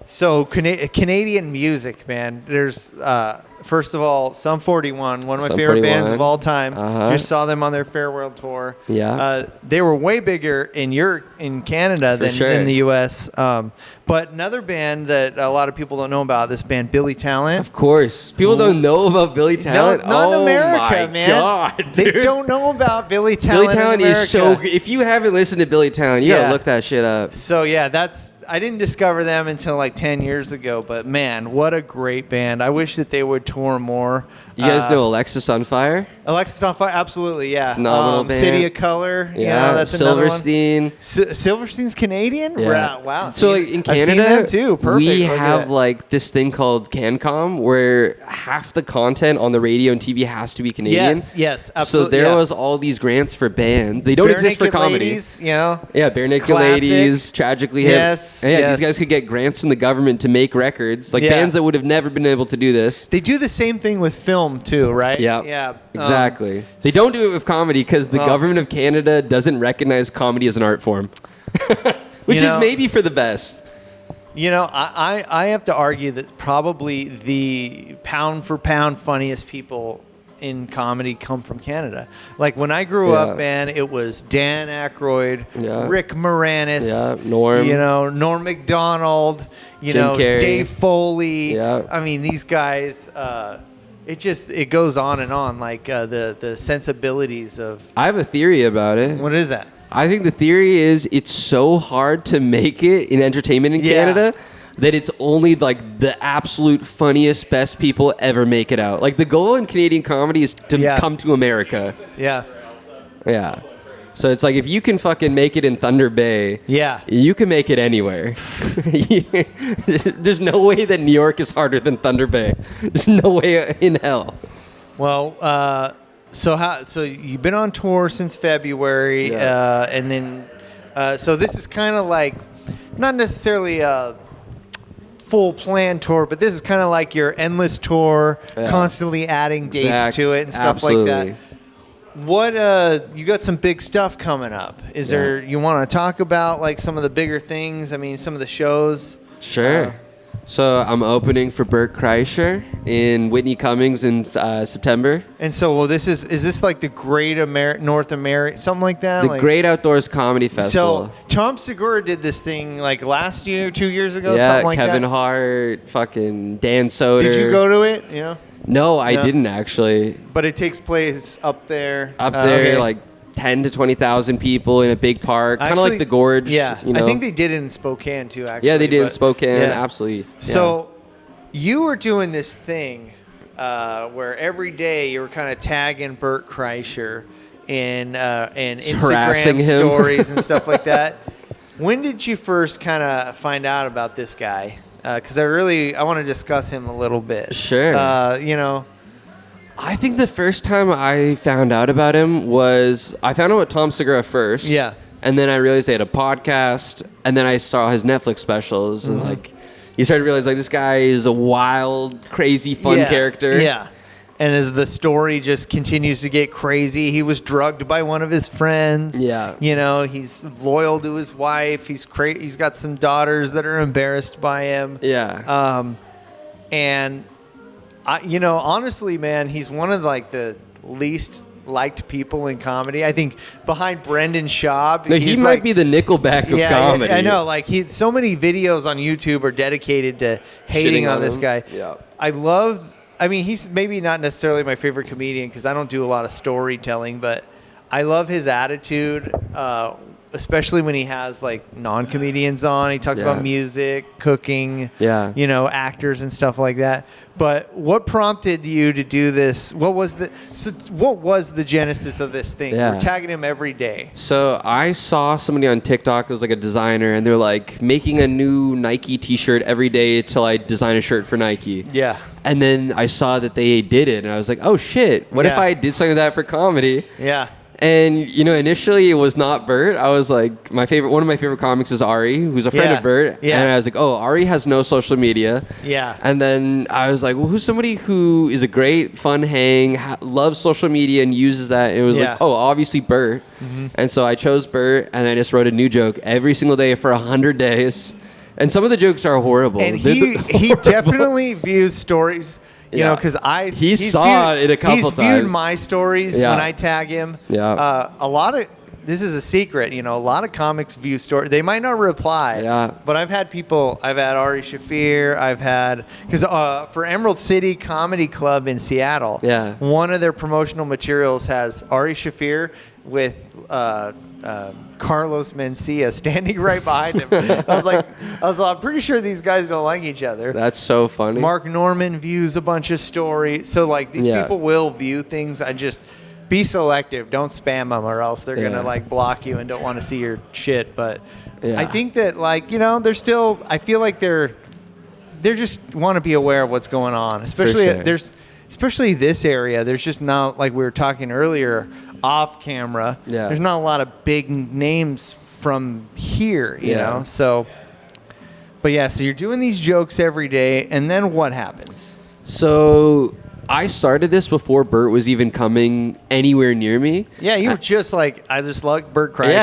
So Canadian music, man. There's first of all, Sum 41, one of my favorite bands of all time. Just saw them on their farewell tour. Yeah. They were way bigger in Canada than in the U.S. But another band that a lot of people don't know about, this band Billy Talent. Of course, people don't know about Billy Talent. No, not in America, man. God, they don't know about Billy Talent. Billy Talent in is so good. If you haven't listened to Billy Talent, you gotta look that shit up. So yeah, that's I didn't discover them until like 10 years ago, but man, what a great band. I wish that they would tour more. You guys know Alexis on Fire? Alexis on Fire, absolutely, yeah. Phenomenal band. City of Color, Yeah, you know, that's Silverstein. another one. Silverstein's Canadian? Yeah. Wow. So like in I've seen Canada, them too. Perfect. we Look at have that. like this thing called CanCom where half the content on the radio and TV has to be Canadian. Yes, So absolutely. there yeah. was all these grants for bands. They don't Bare exist for Naked comedy. Ladies, you know? Yeah, Bare Naked Classic. Ladies, Tragically Hip. Yes, And yeah, yes. these guys could get grants from the government to make records. Like Yeah. bands that would have never been able to do this. They do the same thing with film too, right? Yeah. Yeah. Exactly. They don't do it with comedy because the government of Canada doesn't recognize comedy as an art form. Which You is know- maybe for the best. You know, I have to argue that probably the pound for pound funniest people in comedy come from Canada. Like when I grew up, man, it was Dan Aykroyd, Yeah. Rick Moranis, Yeah, Norm. you know, Norm Macdonald, you Jim know, Carrey. Dave Foley. Yeah. I mean, these guys. It goes on and on. Like the sensibilities of I have a theory about it. what is that? I think the theory is it's so hard to make it in entertainment in Yeah. Canada that it's only like the absolute funniest, best people ever make it out. Like the goal in Canadian comedy is to Yeah. come to America. Yeah. Yeah. So it's like if you can fucking make it in Thunder Bay, Yeah. you can make it anywhere. There's no way that New York is harder than Thunder Bay. There's no way in hell. Well, so you've been on tour since February, Yeah. and then so this is kind of like not necessarily a full planned tour, but this is kind of like your endless tour, Yeah. constantly adding dates Exact- to it and stuff absolutely. like that. What you got some big stuff coming up? Is Yeah. there you want to talk about like some of the bigger things? I mean, some of the shows. Sure. So I'm opening for Bert Kreischer in Whitney Cummings in September. And so, well, is this like the Great North America, something like that? The like, Great Outdoors Comedy Festival. So Tom Segura did this thing like last year, 2 years ago, Yeah, something like Kevin that. Hart, fucking Dan Soder. Did you go to it? Yeah. No, I No. didn't actually. But it takes place up there. Up there, okay. like 10 to 20,000 people in a big park, kind of like Actually, the Gorge. Yeah, you know? I think they did it in Spokane too. Actually, Yeah, they did in but- Spokane. yeah. Absolutely. So you were doing this thing where every day you were kind of tagging Bert Kreischer in harassing Instagram him. stories and stuff like that. When did you first kind of find out about this guy? Because I want to discuss him a little bit. Sure. You know. I think the first time I found out about him was I found out about Tom Segura first. Yeah. And then I realized they had a podcast, and then I saw his Netflix specials, and like, you started to realize like this guy is a wild, crazy, fun Yeah, character. Yeah. And as the story just continues to get crazy, he was drugged by one of his friends. Yeah. You know, he's loyal to his wife. He's got some daughters that are embarrassed by him. Yeah. And honestly, man, he's one of like the least liked people in comedy. I think behind Brendan Schaub, No, he he's might like, be the Nickelback of yeah, comedy. I know. Like so many videos on YouTube are dedicated to hating Shitting on on this him. guy. Yeah. I mean, he's maybe not necessarily my favorite comedian because I don't do a lot of storytelling, but I love his attitude, especially when he has like non-comedians on. He talks Yeah. about music, cooking, Yeah. actors and stuff like that. But what prompted you to do this? What was the genesis of this thing? Yeah. We're tagging him every day. So I saw somebody on TikTok who was like a designer, and they're like making a new Nike T-shirt every day till I design a shirt for Nike. Yeah. And then I saw that they did it, and I was like, oh shit, what if Yeah. I did something like that for comedy? Yeah. And initially it was not Bert. I was like, one of my favorite comics is Ari, who's a friend Yeah. of Bert. Yeah. And I was like, oh, Ari has no social media. Yeah. And then I was like, well, who's somebody who is a great fun hang, loves social media and uses that? And it was Yeah. like, oh, obviously Bert. And so I chose Bert, and I just wrote a new joke every single day for 100 days. And some of the jokes are horrible. And They're he definitely views stories, Yeah. because He saw it a couple he's viewed times. my stories Yeah. when I tag him. Yeah. This is a secret, a lot of comics view stories. They might not reply. Yeah. But I've had Ari Shaffir, because for Emerald City Comedy Club in Seattle, Yeah. one of their promotional materials has Ari Shaffir with Carlos Mencia standing right behind him. I'm pretty sure these guys don't like each other. That's so funny. Mark Norman views a bunch of stories. So, like, these people will view things. I just be selective. Don't spam them or else they're going to, like, block you and don't want to see your shit. But I think that, like, you know, they're still – I feel like they're just want to be aware of what's going on. Especially especially this area. There's just not – like we were talking earlier off camera. Yeah. There's not a lot of big names from here, you know. So – but yeah, so you're doing these jokes every day, and then what happens? So I started this before Bert was even coming anywhere near me. Yeah, you were just like, I just like Bert Kreischer.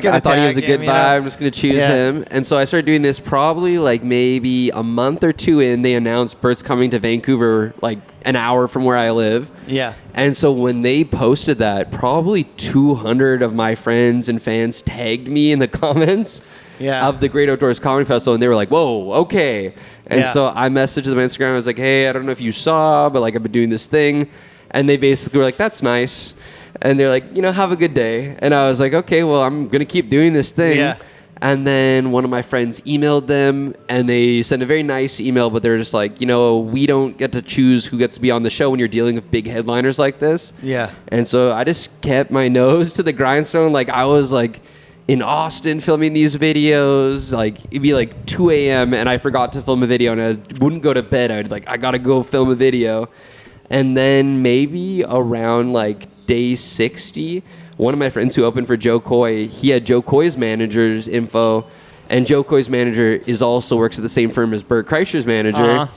Yeah, I thought he was a good vibe. I'm just going to choose him. And so I started doing this probably like maybe a month or two in. They announced Bert's coming to Vancouver like an hour from where I live. Yeah. And so when they posted that, probably 200 of my friends and fans tagged me in the comments. Of the Great Outdoors Comedy Festival, and they were like, whoa, okay. And so I messaged them on Instagram. I was like, hey, I don't know if you saw, but like I've been doing this thing. And they basically were like, that's nice. And they're like, you know, have a good day. And I was like, okay, well, I'm going to keep doing this thing. Yeah. And then one of my friends emailed them, and they sent a very nice email, but they're just like, you know, we don't get to choose who gets to be on the show when you're dealing with big headliners like this. Yeah. And so I just kept my nose to the grindstone. Like I was like, in Austin filming these videos, like it'd be like 2 a.m. and I forgot to film a video and I wouldn't go to bed. I'd like, I gotta go film a video. And then maybe around like day 60, one of my friends who opened for Joe Coy, he had Joe Coy's manager's info, and Joe Coy's manager also works at the same firm as Bert Kreischer's manager.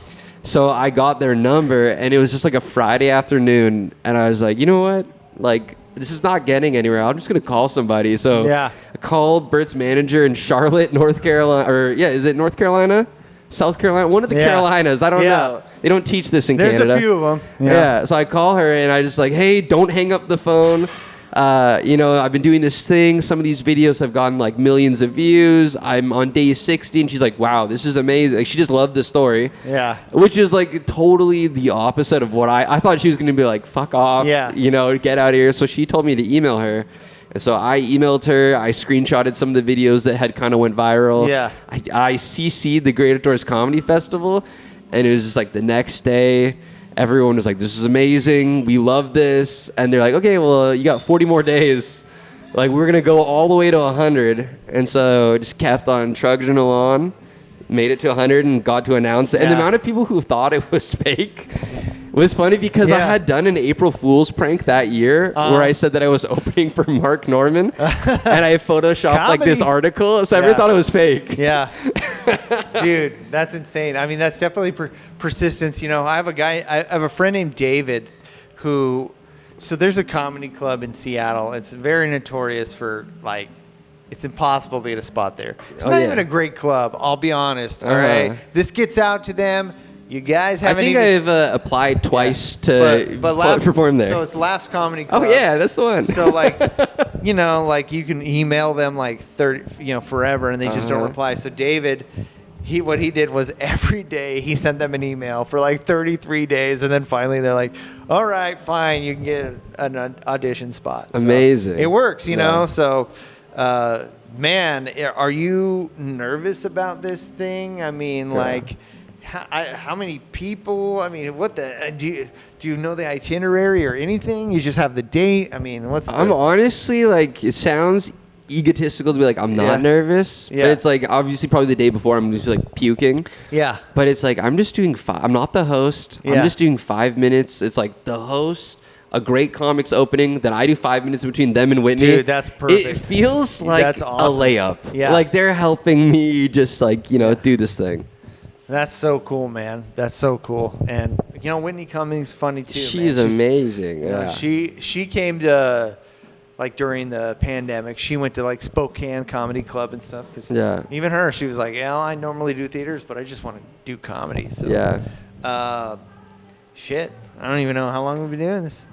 So I got their number, and it was just like a Friday afternoon, and I was like, you know what? Like, this is not getting anywhere. I'm just going to call somebody. So I called Bert's manager in Charlotte, North Carolina. Or, is it North Carolina? South Carolina? One of the Carolinas. I don't know. They don't teach this in Canada. There's a few of them. Yeah. So I call her, and I just like, hey, don't hang up the phone. You know, I've been doing this thing. Some of these videos have gotten like millions of views. I'm on day 60, and she's like, wow, this is amazing. Like, she just loved the story. Yeah. Which is like totally the opposite of what I thought she was going to be like, fuck off. Yeah. You know, get out of here. So she told me to email her. And so I emailed her. I screenshotted some of the videos that had kind of went viral. Yeah. I CC'd the Great Outdoors Comedy Festival, and it was just like the next day. Everyone was like, this is amazing. We love this. And they're like, okay, well, you got 40 more days. Like, we're going to go all the way to 100. And so it just kept on trudging along, made it to 100 and got to announce it. And the amount of people who thought it was fake was funny because I had done an April Fool's prank that year where I said that I was opening for Mark Norman. And I photoshopped like this article. So everyone thought it was fake. Yeah. Dude, that's insane. I mean, that's definitely persistence. You know, I have a friend named David who, so there's a comedy club in Seattle. It's very notorious for like, it's impossible to get a spot there. It's not even a great club, I'll be honest. All right. This gets out to them. You guys haven't I've applied twice to perform there. So it's Laffs Comedy Club. Oh, yeah, that's the one. So, like, you know, like you can email them like 30, you know, forever, and they just don't reply. So David, what he did was every day he sent them an email for like 33 days, and then finally they're like, all right, fine, you can get an audition spot. So amazing. It works, you know, so... man, are you nervous about this thing? I mean, like... How many people? I mean, what the do you know the itinerary or anything? You just have the date. I mean, I'm honestly like, it sounds egotistical to be like I'm not nervous, but it's like obviously probably the day before I'm just like puking. Yeah. But it's like I'm just doing I'm not the host. I'm just doing 5 minutes. It's like the host, a great comics opening, then I do 5 minutes between them and Whitney. Dude, that's perfect. It feels like a layup. Yeah. Like they're helping me just like, you know, do this thing. That's so cool, man. That's so cool. And, you know, Whitney Cummings funny, too. She's amazing. You know, she came to, like, during the pandemic, she went to, like, Spokane Comedy Club and stuff. Cause even her, she was like, yeah, I normally do theaters, but I just want to do comedy. So, shit. I don't even know how long we've been doing this.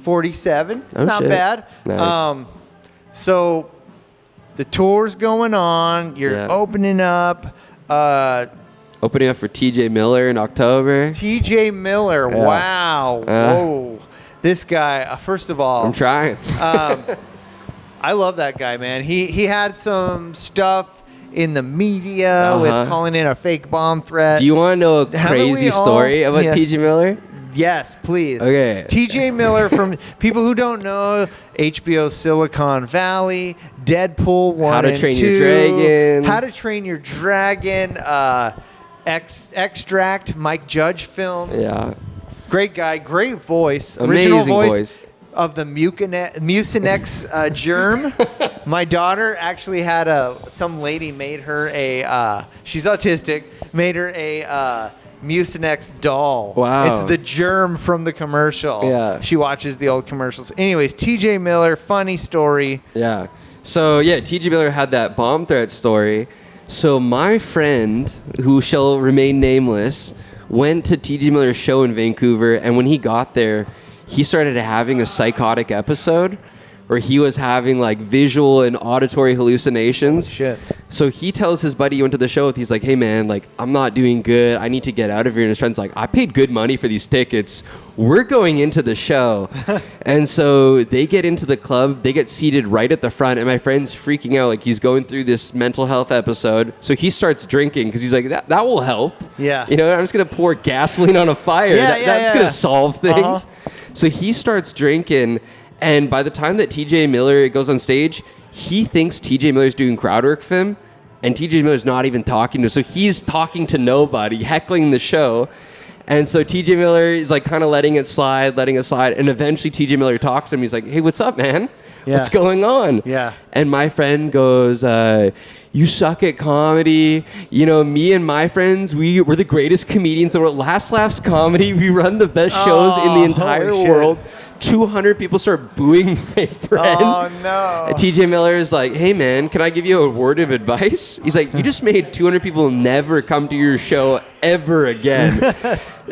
47. Oh, not bad. Nice. So, the tour's going on. You're opening up. Opening up for TJ Miller in October. TJ Miller, wow. Whoa. This guy, first of all, I'm trying. I love that guy, man. He had some stuff in the media with calling in a fake bomb threat. Do you want to know a crazy story about TJ Miller? Yes, please. Okay. TJ Miller, from people who don't know, HBO Silicon Valley, Deadpool 1 How to and Train 2, Your Dragon. How to Train Your Dragon, Extract, Mike Judge film. Yeah. Great guy, great voice. Amazing Original voice. of the Mucinex germ. My daughter actually had some lady made her she's autistic, made her a Mucinex doll. Wow. It's the germ from the commercial. Yeah. She watches the old commercials. Anyways, TJ Miller, funny story. Yeah. So, yeah, TJ Miller had that bomb threat story. So my friend, who shall remain nameless, went to TJ Miller's show in Vancouver, and when he got there, he started having a psychotic episode where he was having like visual and auditory hallucinations. Shit. So he tells his buddy he went to the show with, he's like, hey man, like I'm not doing good. I need to get out of here. And his friend's like, I paid good money for these tickets. We're going into the show. And so they get into the club, they get seated right at the front, and my friend's freaking out like he's going through this mental health episode. So he starts drinking because he's like, that will help. Yeah. You know, I'm just gonna pour gasoline on a fire. That's gonna solve things. So he starts drinking. And by the time that TJ Miller goes on stage, he thinks TJ Miller's doing crowd work for him, and TJ Miller's not even talking to him. So he's talking to nobody, heckling the show. And so TJ Miller is like kind of letting it slide. And eventually TJ Miller talks to him. He's like, hey, what's up, man? Yeah. What's going on? Yeah. And my friend goes, you suck at comedy. You know, me and my friends, we're the greatest comedians in the world. Last Laffs Comedy, we run the best shows in the entire world. 200 people start booing my friend. Oh, no. And TJ Miller is like, hey, man, can I give you a word of advice? He's like, you just made 200 people never come to your show ever again.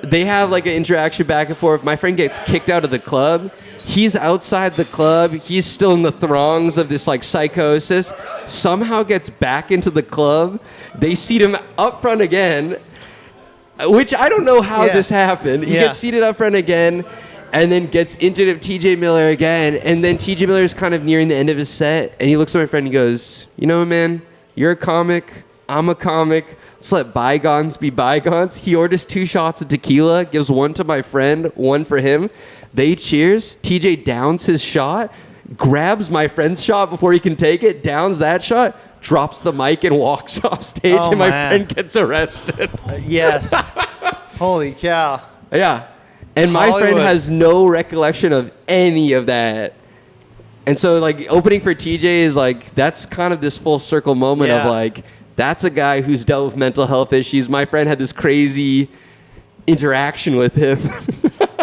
They have like an interaction back and forth. My friend gets kicked out of the club. He's outside the club. He's still in the throngs of this like psychosis. Somehow gets back into the club. They seat him up front again, which I don't know how this happened. He gets seated up front again, and then gets into TJ Miller again. And then TJ Miller is kind of nearing the end of his set, and he looks at my friend and he goes, you know, man, you're a comic. I'm a comic. Let's let bygones be bygones. He orders 2 shots of tequila, gives one to my friend, one for him. They cheers. TJ downs his shot, grabs my friend's shot before he can take it, downs that shot, drops the mic and walks off stage, and my friend gets arrested. Yes. Holy cow. Yeah. And my friend has no recollection of any of that. And so, like, opening for TJ is, like, that's kind of this full circle moment of, like, that's a guy who's dealt with mental health issues. My friend had this crazy interaction with him.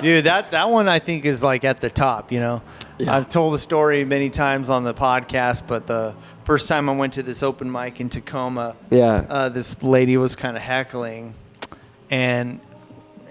Dude, that one I think is, like, at the top, you know? Yeah. I've told the story many times on the podcast, but the first time I went to this open mic in Tacoma, this lady was kind of heckling, and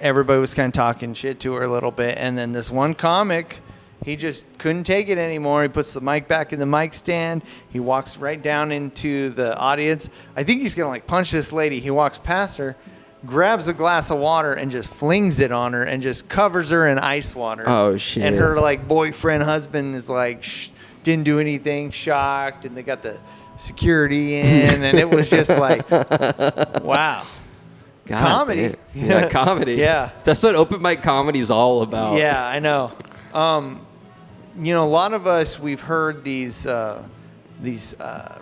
everybody was kind of talking shit to her a little bit. And then this one comic, he just couldn't take it anymore. He puts the mic back in the mic stand. He walks right down into the audience. I think he's going to like punch this lady. He walks past her, grabs a glass of water and just flings it on her and just covers her in ice water. Oh, shit. And her like boyfriend, husband is like, didn't do anything, shocked. And they got the security in. And it was just like, wow. God, comedy. Yeah, comedy. Yeah. That's what open mic comedy is all about. Yeah, I know. You know, a lot of us, we've heard these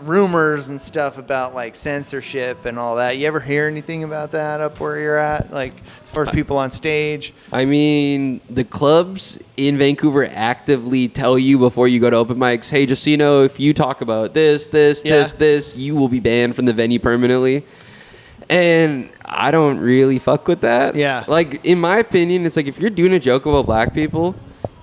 rumors and stuff about like censorship and all that. You ever hear anything about that up where you're at? Like as far as people on stage? I mean, the clubs in Vancouver actively tell you before you go to open mics, hey, just so you know, if you talk about this, you will be banned from the venue permanently. And I don't really fuck with that. Yeah. Like, in my opinion, it's like if you're doing a joke about black people,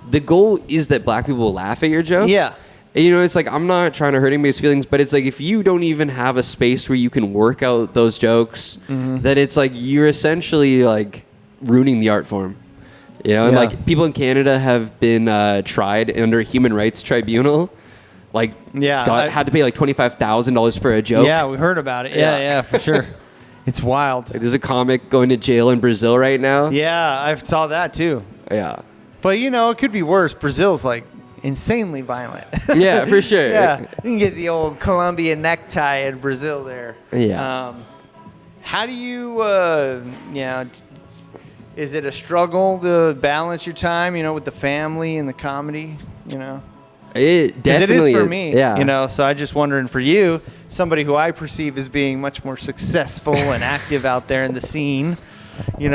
the goal is that black people will laugh at your joke. Yeah. And, you know, it's like I'm not trying to hurt anybody's feelings, but it's like if you don't even have a space where you can work out those jokes, that it's like you're essentially like ruining the art form. You know, and like people in Canada have been tried under a human rights tribunal. Like, had to pay like $25,000 for a joke. Yeah, we heard about it. Yeah, for sure. It's wild. Like, there's a comic going to jail in Brazil right now. Yeah, I saw that too. Yeah. But it could be worse. Brazil's like insanely violent. Yeah, for sure. Yeah, you can get the old Colombian necktie in Brazil there. Yeah. How do you, is it a struggle to balance your time, with the family and the comedy, It Because it is definitely for me, Yeah. So I just wondering for you, somebody who I perceive as being much more successful and active out there in the scene, do you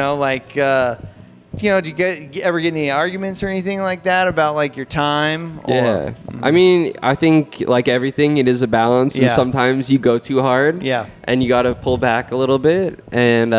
ever get any arguments or anything like that about like your time? Yeah. I mean, I think like everything, it is a balance, and Yeah. sometimes you go too hard. Yeah. And you got to pull back a little bit. And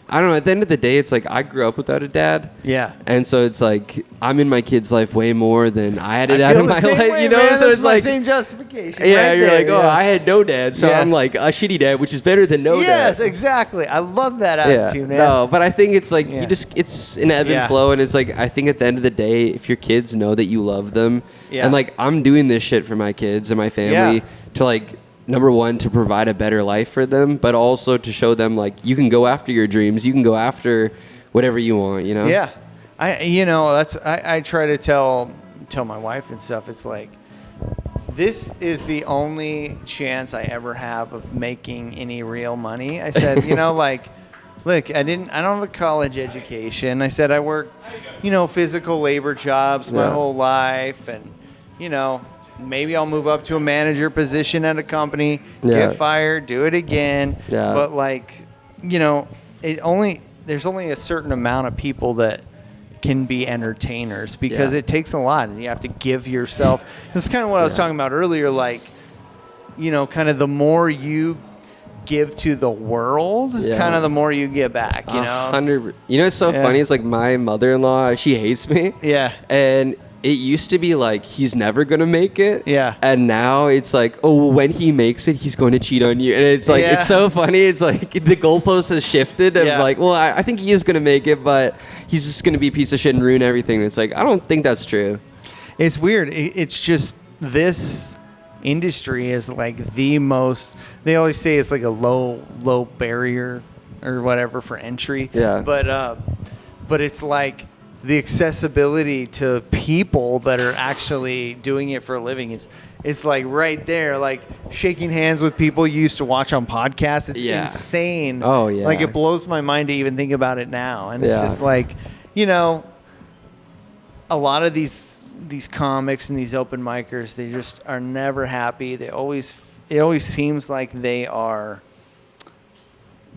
I don't know. At the end of the day, it's like I grew up without a dad. Yeah. And so it's like I'm in my kid's life way more than I had a dad feel in the my same life. way, You know, man. so That's it's my like same justification. yeah, right you're there, like, oh, I had no dad, so Yeah. I'm like a shitty dad, which is better than no dad. Yes, exactly. I love that attitude, man. No, but I think it's like Yeah. it's an ebb Yeah. and flow, and it's like I think at the end of the day, if your kids know that you love them, Yeah. and like I'm doing this shit for my kids and my family Yeah. to like number one to provide a better life for them, but also to show them like you can go after your dreams, you can go after whatever you want, Yeah, I try to tell my wife and stuff. It's like this is the only chance I ever have of making any real money. I said, look, I don't have a college education. I said I work, physical labor jobs my Yeah. whole life, and maybe I'll move up to a manager position at a company, Yeah. get fired, do it again. Yeah. But there's only a certain amount of people that can be entertainers because Yeah. it takes a lot, and you have to give yourself. This is kind of what I was Yeah. talking about earlier, kind of the more you give to the world, Yeah. kind of the more you get back, 100. It's so Yeah. funny. It's like my mother-in-law, she hates me. Yeah. And it used to be like he's never gonna make it. Yeah. And now it's like, oh, when he makes it, he's going to cheat on you. And it's like Yeah. it's so funny. It's like the goalpost has shifted of Yeah. like, well, I think he is gonna make it, but he's just gonna be a piece of shit and ruin everything. And it's like I don't think that's true. It's weird. It's just this industry is like the most. They always say it's like a low barrier or whatever for entry. Yeah. But it's like the accessibility to people that are actually doing it for a living is like right there, like shaking hands with people you used to watch on podcasts. It's Yeah. insane. Oh, yeah. Like it blows my mind to even think about it now. And it's Yeah. just like, a lot of these comics and these open micers, they just are never happy. It always seems like they are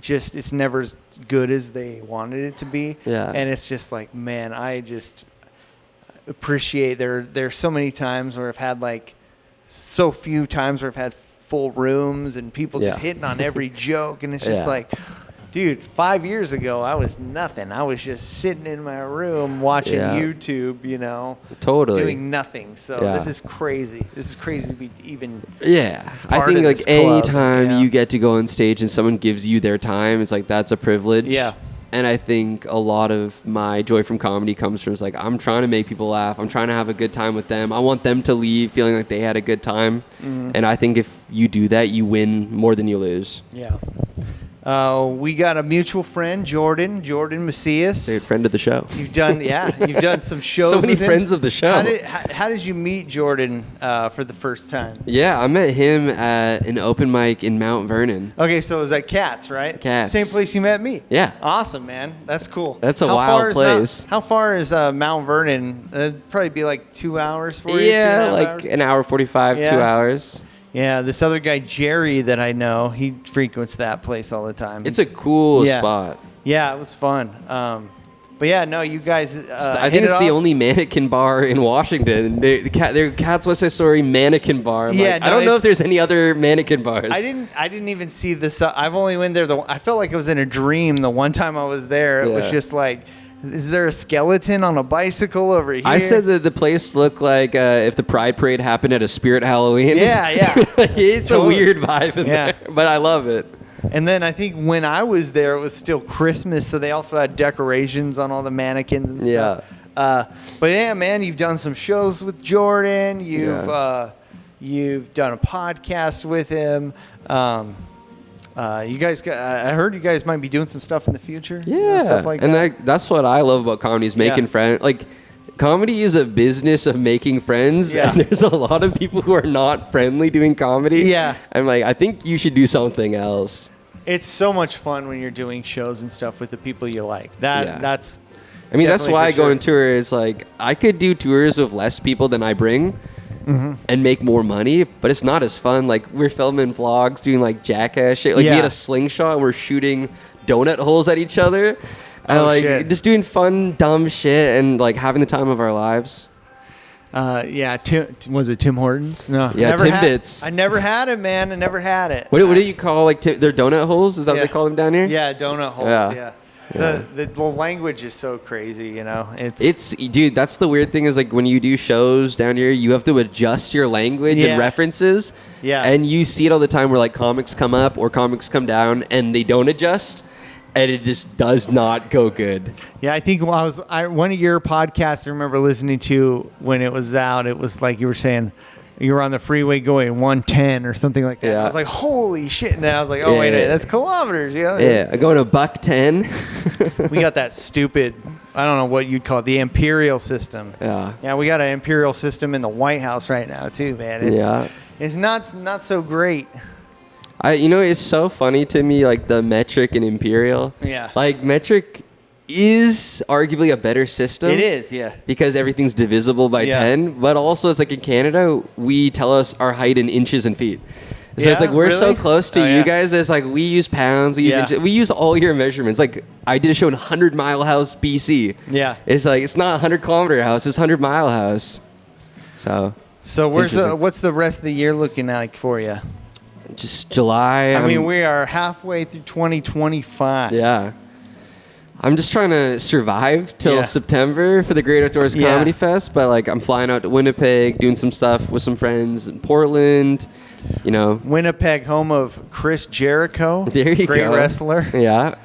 just, it's never as good as they wanted it to be. Yeah. And it's just like, man, I just appreciate there's so many times where I've had so few times where I've had full rooms and people just Yeah. hitting on every joke, and it's just Yeah. like, dude, 5 years ago I was nothing. I was just sitting in my room watching Yeah. YouTube, Totally. doing nothing. So Yeah. this is crazy. This is crazy to be even. Yeah, I part think of like this club, anytime you get to go on stage and someone gives you their time, it's like that's a privilege. Yeah. And I think a lot of my joy from comedy comes from like I'm trying to make people laugh. I'm trying to have a good time with them. I want them to leave feeling like they had a good time. Mm-hmm. And I think if you do that, you win more than you lose. Yeah. We got a mutual friend, Jordan Macias. Dude, friend of the show. You've done some shows. So many with him. friends of the show. How did you meet Jordan for the first time? Yeah, I met him at an open mic in Mount Vernon. Okay, so it was at Cats, right? Cats. Same place you met me. Yeah. Awesome, man. That's cool. That's a How wild far is place. How far is Mount Vernon? It'd probably be like 2 hours for you. Yeah, 2.5 like hours? an hour 45, Yeah. 2 hours. Yeah, this other guy Jerry that I know, he frequents that place all the time. It's a cool Yeah. spot. Yeah, it was fun. But yeah, no, you guys. I think it's the only mannequin bar in Washington. They're Cat's West Side Story mannequin bar. Yeah, Like, no, I don't know it's- if there's any other mannequin bars. I didn't even see this. I've only went there. I felt like it was in a dream. The one time I was there, it was Yeah. just like, is there a skeleton on a bicycle over here? I said that the place looked like if the Pride Parade happened at a Spirit Halloween. Yeah, yeah. It's Totally. a weird vibe in Yeah. there, but I love it. And then I think when I was there, it was still Christmas, so they also had decorations on all the mannequins and stuff. But yeah, man, you've done some shows with Jordan. You've done a podcast with him. You guys, I heard you guys might be doing some stuff in the future. Yeah, stuff like and that. that's what I love about comedy is making friends. Like, comedy is a business of making friends, and there's a lot of people who are not friendly doing comedy. Yeah. I'm like, I think you should do something else. It's so much fun when you're doing shows and stuff with the people you like. That's. I mean, that's definitely why I for go sure. on tour. It's like, I could do tours with less people than I bring and make more money, but it's not as fun. Like, we're filming vlogs, doing like jackass shit. Like, we had a slingshot and we're shooting donut holes at each other. And shit. just doing fun, dumb shit and like having the time of our lives. Was it Tim Hortons? No. Yeah, never Timbits. I never had it, man. I never had it. What do you call like their donut holes? Is that what they call them down here? Yeah, donut holes. Yeah. Yeah. Yeah. The language is so crazy, you know. It's dude, that's the weird thing is like when you do shows down here, you have to adjust your language and references. Yeah. And you see it all the time where like comics come up or comics come down and they don't adjust. And it just does not go good. Yeah, I think one of your podcasts I remember listening to when it was out, it was like you were saying you were on the freeway going 110 or something like that. Yeah. I was like, holy shit. And then I was like, oh, wait a minute, that's kilometers. Yeah, going to $1.10. We got that stupid, I don't know what you'd call it, the imperial system. Yeah. Yeah, we got an imperial system in the White House right now too, man. It's not so great. It's so funny to me, like the metric and imperial. Yeah. Like metric is arguably a better system. It is, yeah. Because everything's divisible by 10. But also, it's like in Canada, we tell us our height in inches and feet. So it's like we're so close to you guys. It's like we use pounds, we use inches, we use all your measurements. Like I did a show in 100 Mile House, BC. Yeah. It's like it's not 100 kilometer house, it's 100 Mile House. So what's the rest of the year looking like for you? Just July. I mean, we are halfway through 2025. Yeah. I'm just trying to survive till September for the Great Outdoors Comedy Fest, but like I'm flying out to Winnipeg, doing some stuff with some friends in Portland, you know. Winnipeg, home of Chris Jericho. There you Great go. wrestler. Yeah.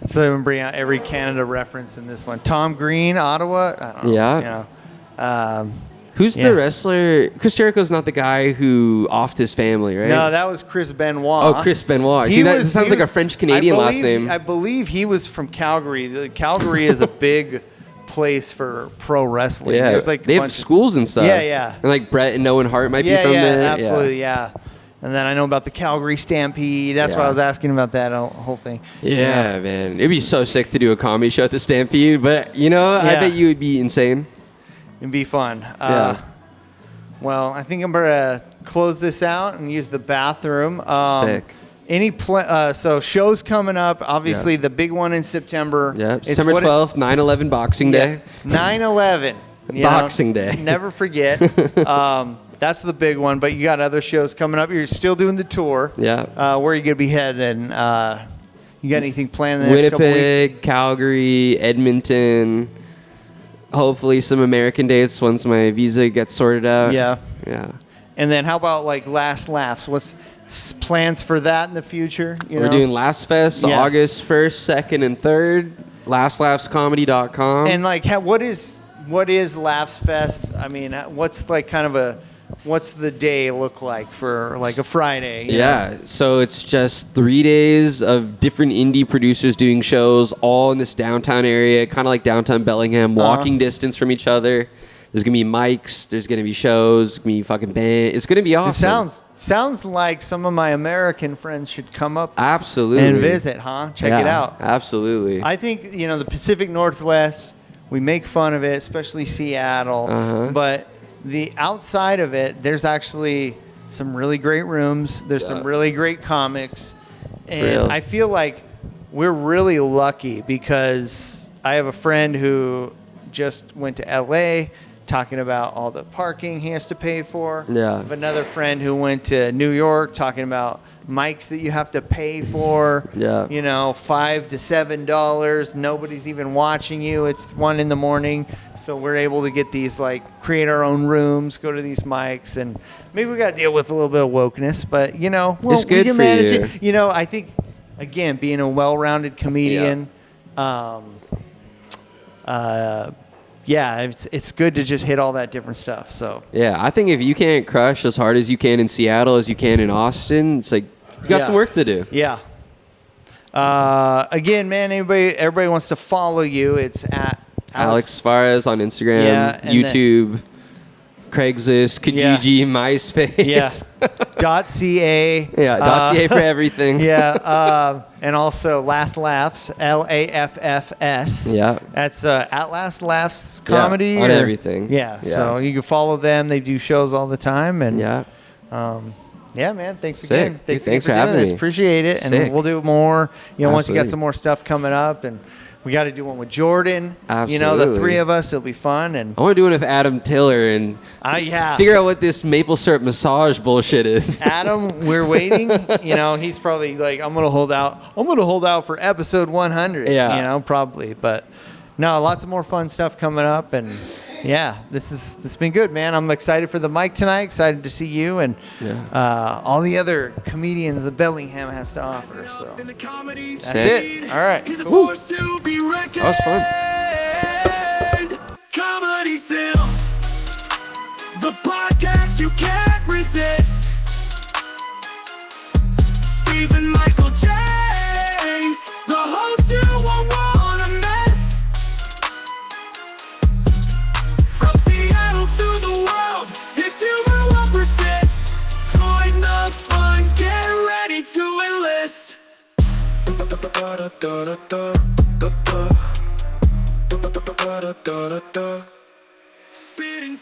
So I'm bringing out every Canada reference in this one. Tom Green, Ottawa. I don't know. Yeah. You know. Who's the wrestler? Chris Jericho's not the guy who offed his family, right? No, that was Chris Benoit. Oh, Chris Benoit. See, that sounds like a French-Canadian last name. I believe he was from Calgary. Calgary is a big place for pro wrestling. Yeah, There's like they have schools and stuff. Yeah. And like Brett and Owen Hart might be from there. Absolutely, yeah. And then I know about the Calgary Stampede. That's why I was asking about that whole thing. Yeah, man. It'd be so sick to do a comedy show at the Stampede, but, I bet you would be insane. It'd be fun. Well, I think I'm going to close this out and use the bathroom. Sick. So shows coming up. Obviously, the big one in September. Yeah, September 12th, 9/11 Boxing Day. 9/11. Boxing Day. Never forget. That's the big one. But you got other shows coming up. You're still doing the tour. Yeah. Where are you going to be heading? You got anything planned in the next couple weeks? Winnipeg, Calgary, Edmonton. Hopefully some American dates once my visa gets sorted out. Yeah. Yeah. And then how about like Last Laffs? What's plans for that in the future? We're doing Last Fest August 1st, 2nd, and 3rd. LastLaffsComedy.com. And like, what is Laughs Fest? I mean, what's like kind of what's the day look like for like a Friday? Yeah, so it's just 3 days of different indie producers doing shows all in this downtown area, kind of like downtown Bellingham, walking distance from each other. There's going to be mics, there's going to be shows, going to be fucking band. It's going to be awesome. It sounds like some of my American friends should come up absolutely and visit, huh? Check it out. Absolutely. I think, the Pacific Northwest, we make fun of it, especially Seattle, but the outside of it, there's actually some really great rooms. There's some really great comics. And I feel like we're really lucky because I have a friend who just went to LA talking about all the parking he has to pay for. Yeah. I have another friend who went to New York talking about mics that you have to pay for. Yeah. $5 to $7. Nobody's even watching you. It's 1 a.m. So we're able to get these, like, create our own rooms, go to these mics, and maybe we got to deal with a little bit of wokeness, but, it's good we can for manage you. it. I think, again, being a well-rounded comedian, it's good to just hit all that different stuff. So yeah, I think if you can't crush as hard as you can in Seattle as you can in Austin, it's like You got Yeah. some work to do. Yeah. Again, man, everybody wants to follow you. It's at Alex Svarez on Instagram, Yeah, and YouTube, Craigslist, Kijiji, MySpace. Yeah. .ca. Yeah, .ca for everything. Yeah. And also Last Laffs, LAFFS. Yeah. That's at Last Laffs Comedy. on everything. Yeah. Yeah. So you can follow them. They do shows all the time. And Yeah. yeah, man. Thanks Sick. again. Dude, Thanks thanks again for doing having this. me. Appreciate it. Sick. And we'll do more. You know, once you got Absolutely. some more stuff coming up, and we got to do one with Jordan. You know, the Absolutely. three of us. It'll be fun. And I want to do one with Adam Tiller and yeah. figure out what this maple syrup massage bullshit is. Adam, we're waiting. You know, he's probably like, I'm gonna hold out. I'm gonna hold out for episode 100. Yeah. You know, probably. But no, lots of more fun stuff coming up, and yeah, this has been good, man. I'm excited for the mic tonight. Excited to see you and all the other comedians that Bellingham has to offer. So In the comedy that's scene, it. All right. he's a force to be reckoned. That was fun. Comedy Cell, the podcast you can't resist. Stephen Michael James, the host you won't wanna miss. From Seattle to the world, his humor will persist. Join the fun, get ready to enlist. Spitting